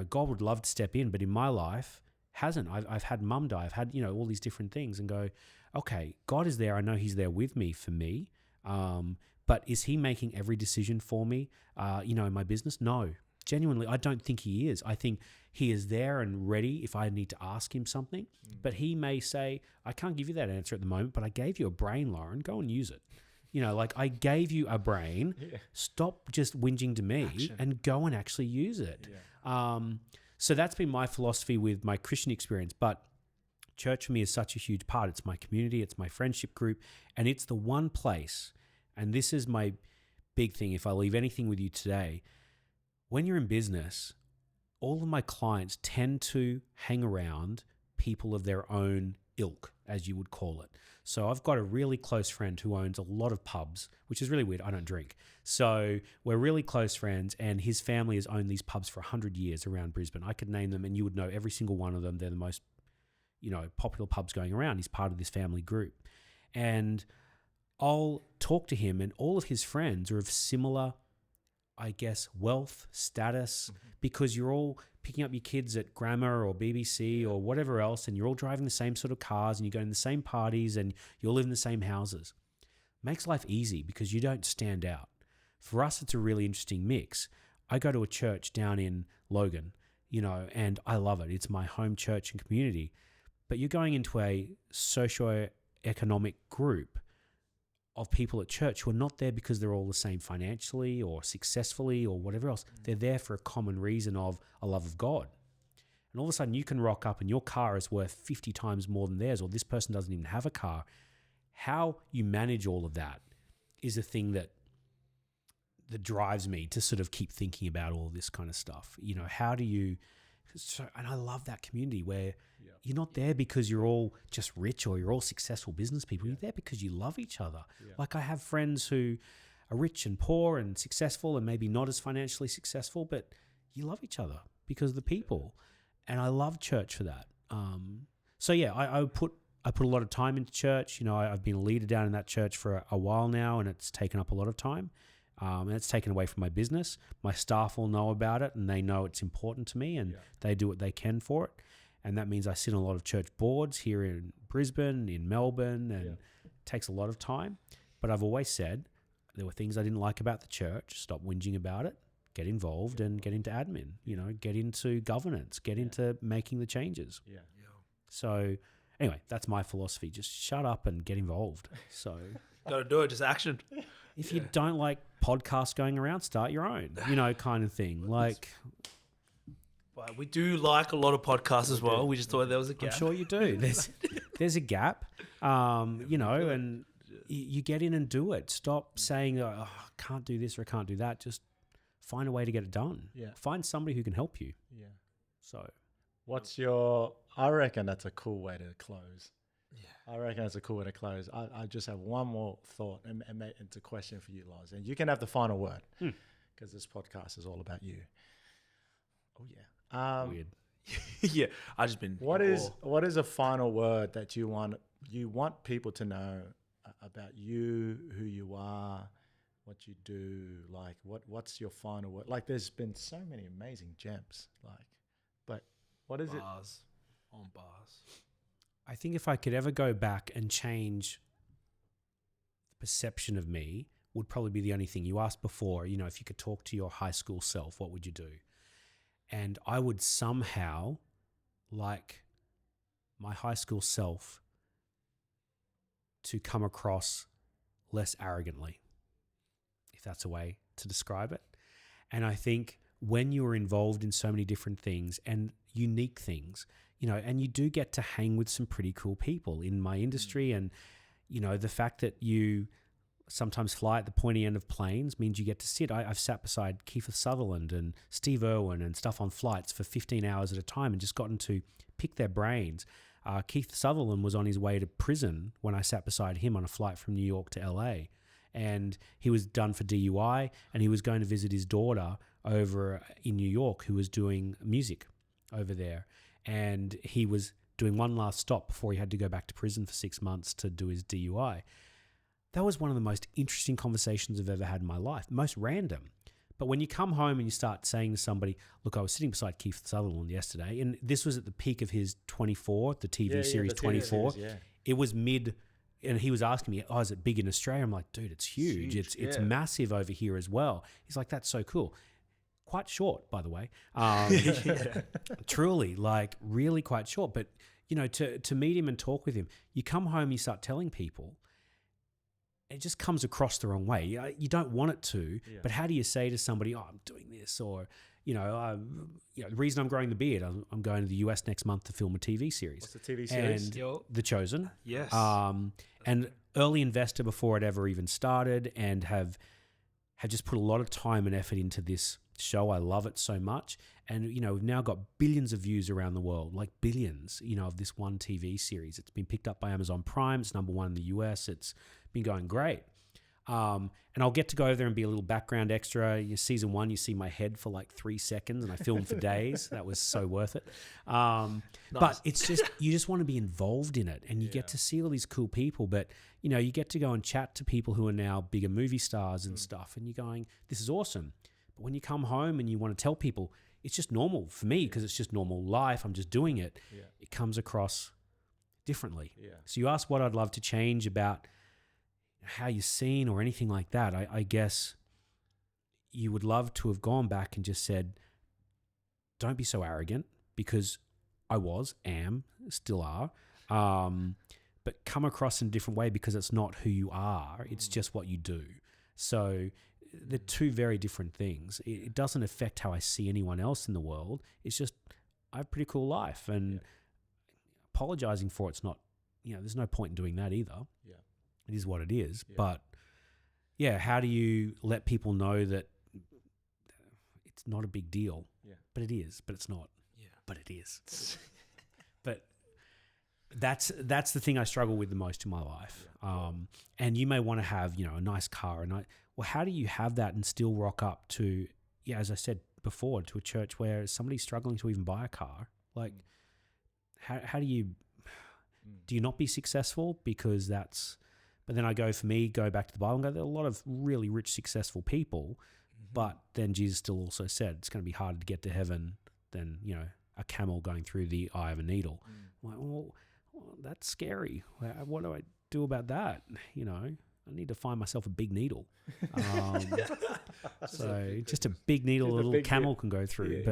God would love to step in, but in my life, hasn't. I've had mum die. I've had, all these different things, and go, okay, God is there. I know He's there with me for me. But is He making every decision for me, in my business? No. Genuinely, I don't think He is. I think He is there and ready if I need to ask Him something. But He may say, I can't give you that answer at the moment, but I gave you a brain, Loren. Go and use it. I gave you a brain. Yeah. Stop just whinging to me and go and actually use it. Yeah. So that's been my philosophy with my Christian experience. But church for me is such a huge part. It's my community. It's my friendship group. And it's the one place, and this is my big thing, if I leave anything with you today, when you're in business, all of my clients tend to hang around people of their own ilk, as you would call it. So I've got a really close friend who owns a lot of pubs, which is really weird. I don't drink. So we're really close friends, and his family has owned these pubs for 100 years around Brisbane. I could name them and you would know every single one of them. They're the most, popular pubs going around. He's part of this family group. And I'll talk to him, and all of his friends are of similar, I guess, wealth, status, because you're all picking up your kids at Grammar or BBC or whatever else, and you're all driving the same sort of cars, and you go in the same parties, and you all live in the same houses. Makes life easy because you don't stand out. For us, it's a really interesting mix. I go to a church down in Logan, and I love it. It's my home church and community. But you're going into a socio-economic group of people at church who are not there because they're all the same financially or successfully or whatever else. They're there for a common reason of a love of God. And all of a sudden you can rock up and your car is worth 50 times more than theirs, or this person doesn't even have a car. How you manage all of that is a thing that drives me to sort of keep thinking about all this kind of stuff. How do you... and I love that community where you're not there because you're all just rich or you're all successful business people. You're there because you love each other. Yeah. Like, I have friends who are rich and poor and successful and maybe not as financially successful, but you love each other because of the people. And I love church for that. I put a lot of time into church. I've been a leader down in that church for a while now, and it's taken up a lot of time. And it's taken away from my business. My staff all know about it, and they know it's important to me, and they do what they can for it. And that means I sit on a lot of church boards here in Brisbane, in Melbourne, and it takes a lot of time. But I've always said there were things I didn't like about the church. Stop whinging about it. get involved and get into admin, get into governance, get into making the changes.
Yeah.
So anyway, that's my philosophy. Just shut up and get involved. So
got to do it, just action.
if you don't like podcasts going around, start your own, kind of thing. Like,
but we do like a lot of podcasts as well. We just thought there was a gap.
I'm sure you do. There's a gap, and you get in and do it. Stop saying, I can't do this or I can't do that. Just find a way to get it done.
Yeah.
Find somebody who can help you.
Yeah.
So
what's I reckon that's a cool way to close. Yeah. I reckon that's a cool way to close. I just have one more thought and it's a question for you, Loz. And you can have the final word because this podcast is all about you. Oh, yeah.
Weird.
Yeah. I just been...
What is a final word that you want people to know about you, who you are, what you do? Like, what's your final word? Like, there's been so many amazing gems. But what is
bars on bars.
I think if I could ever go back and change the perception of me, would probably be the only thing. You asked before, if you could talk to your high school self, what would you do? And I would somehow like my high school self to come across less arrogantly, if that's a way to describe it. And I think when you are involved in so many different things and unique things, and you do get to hang with some pretty cool people in my industry. And, the fact that you sometimes fly at the pointy end of planes means you get to sit. I've sat beside Kiefer Sutherland and Steve Irwin and stuff on flights for 15 hours at a time and just gotten to pick their brains. Keith Sutherland was on his way to prison when I sat beside him on a flight from New York to LA. And he was done for DUI and he was going to visit his daughter over in New York who was doing music over there. And he was doing one last stop before he had to go back to prison for 6 months to do his DUI. That was one of the most interesting conversations I've ever had in my life, most random. But when you come home and you start saying to somebody, look, I was sitting beside Keith Sutherland yesterday, and this was at the peak of his 24, the TV series 24. It was mid, and he was asking me, is it big in Australia? I'm like, dude, it's huge. It's massive over here as well. He's like, that's so cool. Quite short, by the way. Truly, like really quite short. But, to meet him and talk with him, you come home, you start telling people, it just comes across the wrong way. You don't want it to, but how do you say to somebody, I'm doing this, or, the reason I'm growing the beard, I'm going to the US next month to film a TV series.
What's the TV series?
And The Chosen.
Yes.
And early investor before it ever even started, and have just put a lot of time and effort into this show. I love it so much. And, we've now got billions of views around the world, like billions, of this one TV series. It's been picked up by Amazon Prime. It's number 1 in the US. It's been going great. And I'll get to go over there and be a little background extra. Season 1, you see my head for like 3 seconds and I filmed for days. That was so worth it.
Nice.
But it's just, you just want to be involved in it, and you get to see all these cool people. But, you get to go and chat to people who are now bigger movie stars and stuff. And you're going, this is awesome. But when you come home and you want to tell people, it's just normal for me because it's just normal life. I'm just doing it. Yeah. It comes across differently. Yeah. So you ask what I'd love to change about how you're seen or anything like that. I guess you would love to have gone back and just said, don't be so arrogant, because I am, still are. But come across in a different way, because it's not who you are. It's just what you do. So they're two very different things. It doesn't affect how I see anyone else in the world. It's just, I have a pretty cool life, and apologizing for it's not, there's no point in doing that either. Yeah. It is what it is. Yeah. But how do you let people know that it's not a big deal? Yeah. But it is, but it's not. Yeah. But it is. But that's the thing I struggle with the most in my life. Yeah. And you may want to have, a nice car, and how do you have that and still rock up to, as I said before, to a church where somebody's struggling to even buy a car? Like, how do you not be successful? Because but then I go back to the Bible and go, there are a lot of really rich, successful people, but then Jesus still also said it's going to be harder to get to heaven than, a camel going through the eye of a needle. I'm like, well, that's scary. What do I do about that? I need to find myself a big needle. So just a big needle a little camel can go through.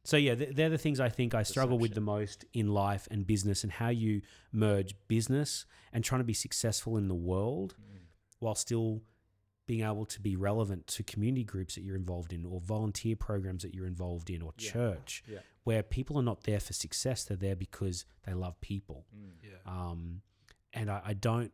So yeah, they're the things I think I struggle with the most in life and business, and how you merge business and trying to be successful in the world while still being able to be relevant to community groups that you're involved in, or volunteer programs that you're involved in, or church, where people are not there for success. They're there because they love people. And I don't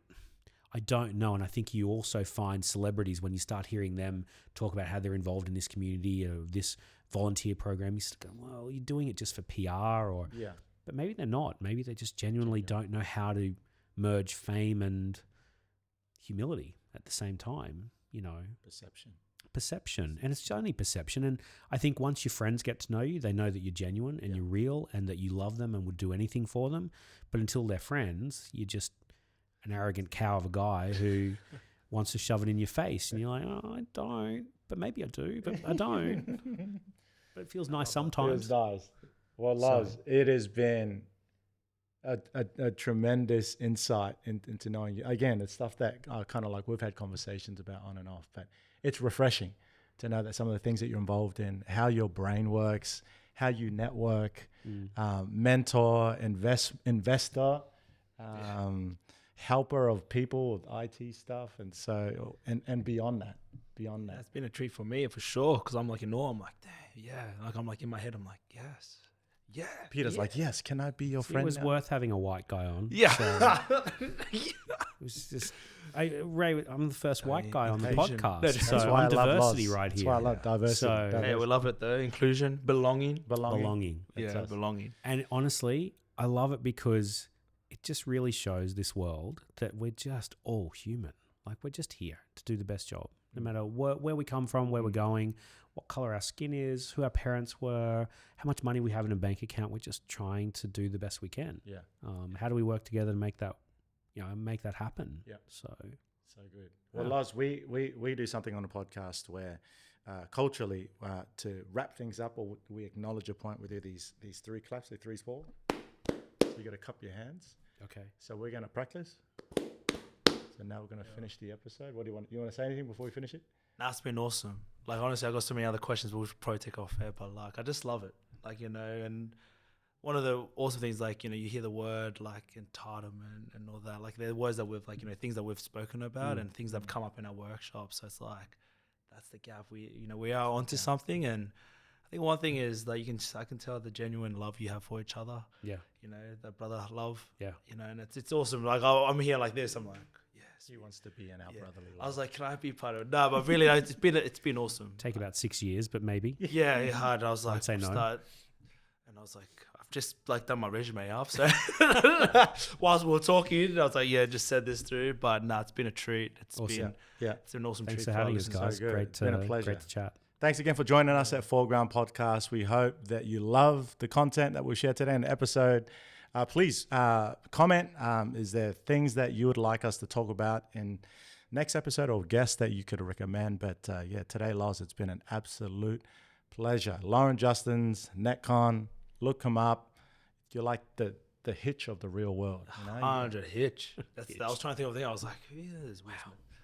know. And I think you also find celebrities, when you start hearing them talk about how they're involved in this community or this volunteer program, you start going, well, you're doing it just for PR, or but maybe they're not. Maybe they just genuinely don't know how to merge fame and humility at the same time. You know, perception, and it's only perception. And I think once your friends get to know you, they know that you're genuine and you're real, and that you love them and would do anything for them. But until they're friends, you're just an arrogant cow of a guy who wants to shove it in your face, and you're like, oh, I don't, but maybe I do, but I don't. But it feels nice sometimes.
It feels nice. Well, Loz, it has been a tremendous insight into knowing you. Again, it's stuff that kind of like we've had conversations about on and off, but it's refreshing to know that some of the things that you're involved in, how your brain works, how you network, mentor, investor, helper of people with IT stuff, and so and beyond that.
It's been a treat for me for sure, because I'm like in awe. I'm like, like I'm like in my head, I'm like, yes. Yeah,
Peter's like, yes. Can I be your friend?
It was worth having a white guy on.
Yeah,
so it was just. Ray, I'm the first white guy on the podcast, so I'm diversity right here.
That's why I love diversity.
So, we love it though. Inclusion, belonging.
Yeah,
belonging.
And honestly, I love it because it just really shows this world that we're just all human. Like, we're just here to do the best job, no matter where we come from, where we're going, what color our skin is, who our parents were, how much money we have in a bank account. We're just trying to do the best we can.
Yeah.
How do we work together to make that, make that happen?
Yeah.
So
good. Well, Loz, we do something on the podcast where culturally, to wrap things up, or we acknowledge a point, we do these three claps, the 3 small. So you got to cup your hands.
Okay.
So we're going to practice. So now we're going to finish the episode. What do you want? You want to say anything before we finish it?
Nah, it's been awesome. Like, honestly, I got so many other questions, but we'll probably take off air. But like, I just love it. Like, and one of the awesome things, like, you hear the word like entitlement and all that. Like, they're words that we've things that we've spoken about and things that have come up in our workshops. So it's like, that's the gap. We are onto something. And I think one thing is that I can tell the genuine love you have for each other.
Yeah.
That brother love.
Yeah.
And it's awesome. Like, I'm here like this. I'm like,
he wants to be in our brotherly love.
I was like, can I be part of it? No, but really, it's been awesome.
Take about 6 years, but maybe.
Yeah, hard. I was like,
I'd say no.
And I was like, I've just done my resume up. So whilst we were talking, I was like, just said this through. But it's been a treat. It's been an awesome
Thanks
treat
for having us, guys.
So
great,
it's been a pleasure.
Great to chat.
Thanks again for joining us at Foreground Podcast. We hope that you love the content that we shared today in the episode. Please comment. Is there things that you would like us to talk about in next episode, or guests that you could recommend? But today, Loz, it's been an absolute pleasure. Loren Justins, Netcon, look him up. You're like the Hitch of the real world.
100 Hitch. I was trying to think of a thing. I was like, who is wow.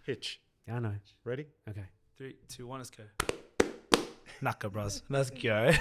Hitch.
Yeah, I know.
Ready?
Okay.
3, 2, 1, let's go. Naka, bros. Let's go.